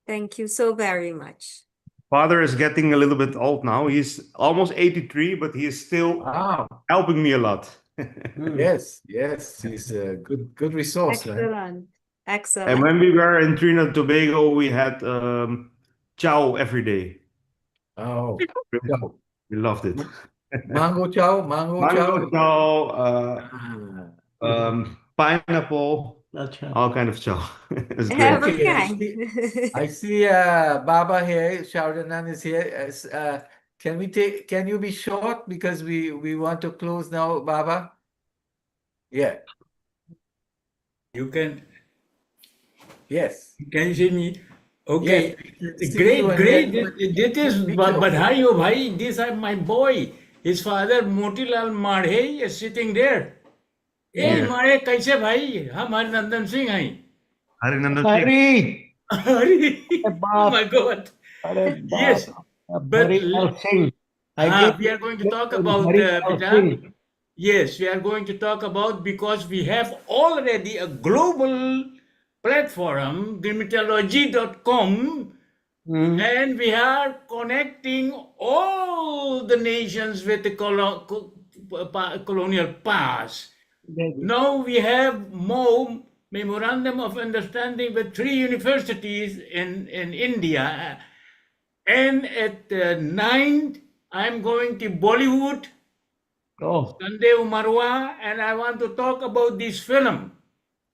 Thank you so very much. Father is getting a little bit old now. He's almost 83, but he is still helping me a lot. Yes, yes, he's a good resource, man. Excellent. Excellent. And when we were in Trinidad and Tobago, we had chow every day. Oh, we loved it. Mango chow, mango chow. Pineapple, all kind of chow. It's great. Every Okay, kind. I see Baba here, Shardanan is here. Can you be short because we want to close now, Baba? Yeah. You can. Yes. Can you see me? Okay. Yes. Great. This is Badhai oh bhai. These are my boy. His father Motilal Madhe is sitting there. Hey Madhe, kaise bhai? हम हरिनंदन सिंह हैं. Hari! Oh my God. Yes. But we are going to talk about Beta. Yes, we are going to talk about because we have already a global platform, dermatology.com, and we are connecting all the nations with the colonial past. Now we have more memorandum of understanding with 3 universities in India. And at 9th, I'm going to Bollywood, Sandev Marwa, and I want to talk about this film.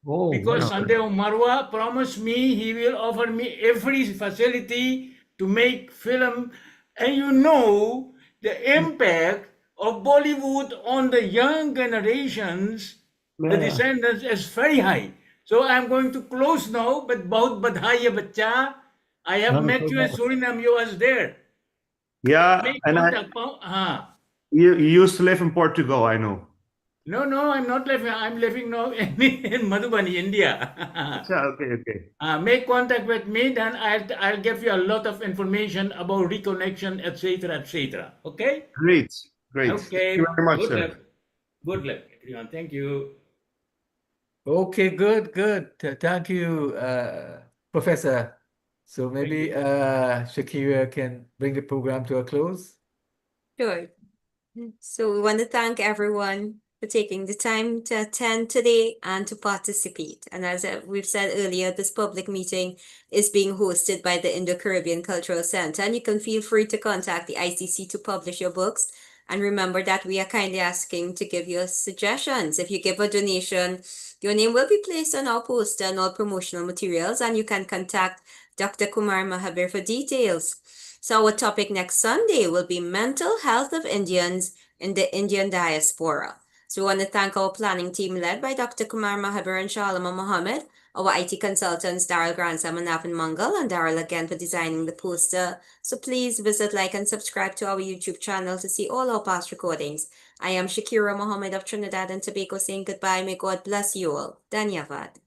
Because Sandev Marwa promised me he will offer me every facility to make film. And you know, the impact of Bollywood on the young generations, the descendants, is very high. So I'm going to close now, but bahut badhai hai bachcha. I have met you in Suriname, you was there. Yeah, and you used to live in Portugal, I know. No, I'm not living. I'm living now in Madhubani, India. Okay. Make contact with me, then I'll give you a lot of information about reconnection, etc. Okay? Great. Okay. Thank you very much, Good sir. luck. Good luck, everyone. Thank you. Okay, good. Thank you, Professor. So maybe Shakira can bring the program to a close. Sure. So we want to thank everyone for taking the time to attend today and to participate. And as we've said earlier, this public meeting is being hosted by the Indo-Caribbean Cultural Center, and you can feel free to contact the ICC to publish your books. And remember that we are kindly asking to give your suggestions. If you give a donation, your name will be placed on our poster and all promotional materials, and you can contact Dr. Kumar Mahabir for details. So our topic next Sunday will be mental health of Indians in the Indian diaspora. So we want to thank our planning team led by Dr. Kumar Mahabir and Shalama Mohammed, our IT consultants Daryl Grantham and Navin Mangal, and Daryl again for designing the poster. So please visit, like, and subscribe to our YouTube channel to see all our past recordings. I am Shakira Mohammed of Trinidad and Tobago saying goodbye. May God bless you all. Dhanyavad.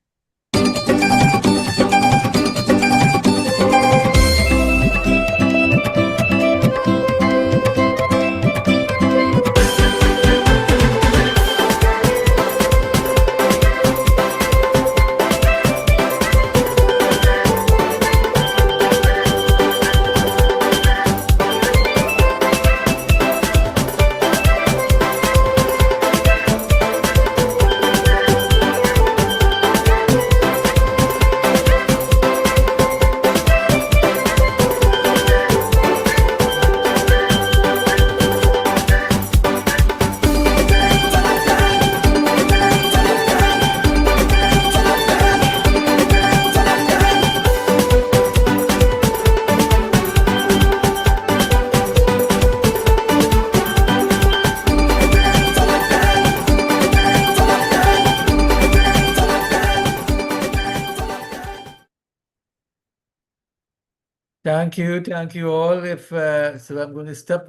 Thank you all. So I'm going to stop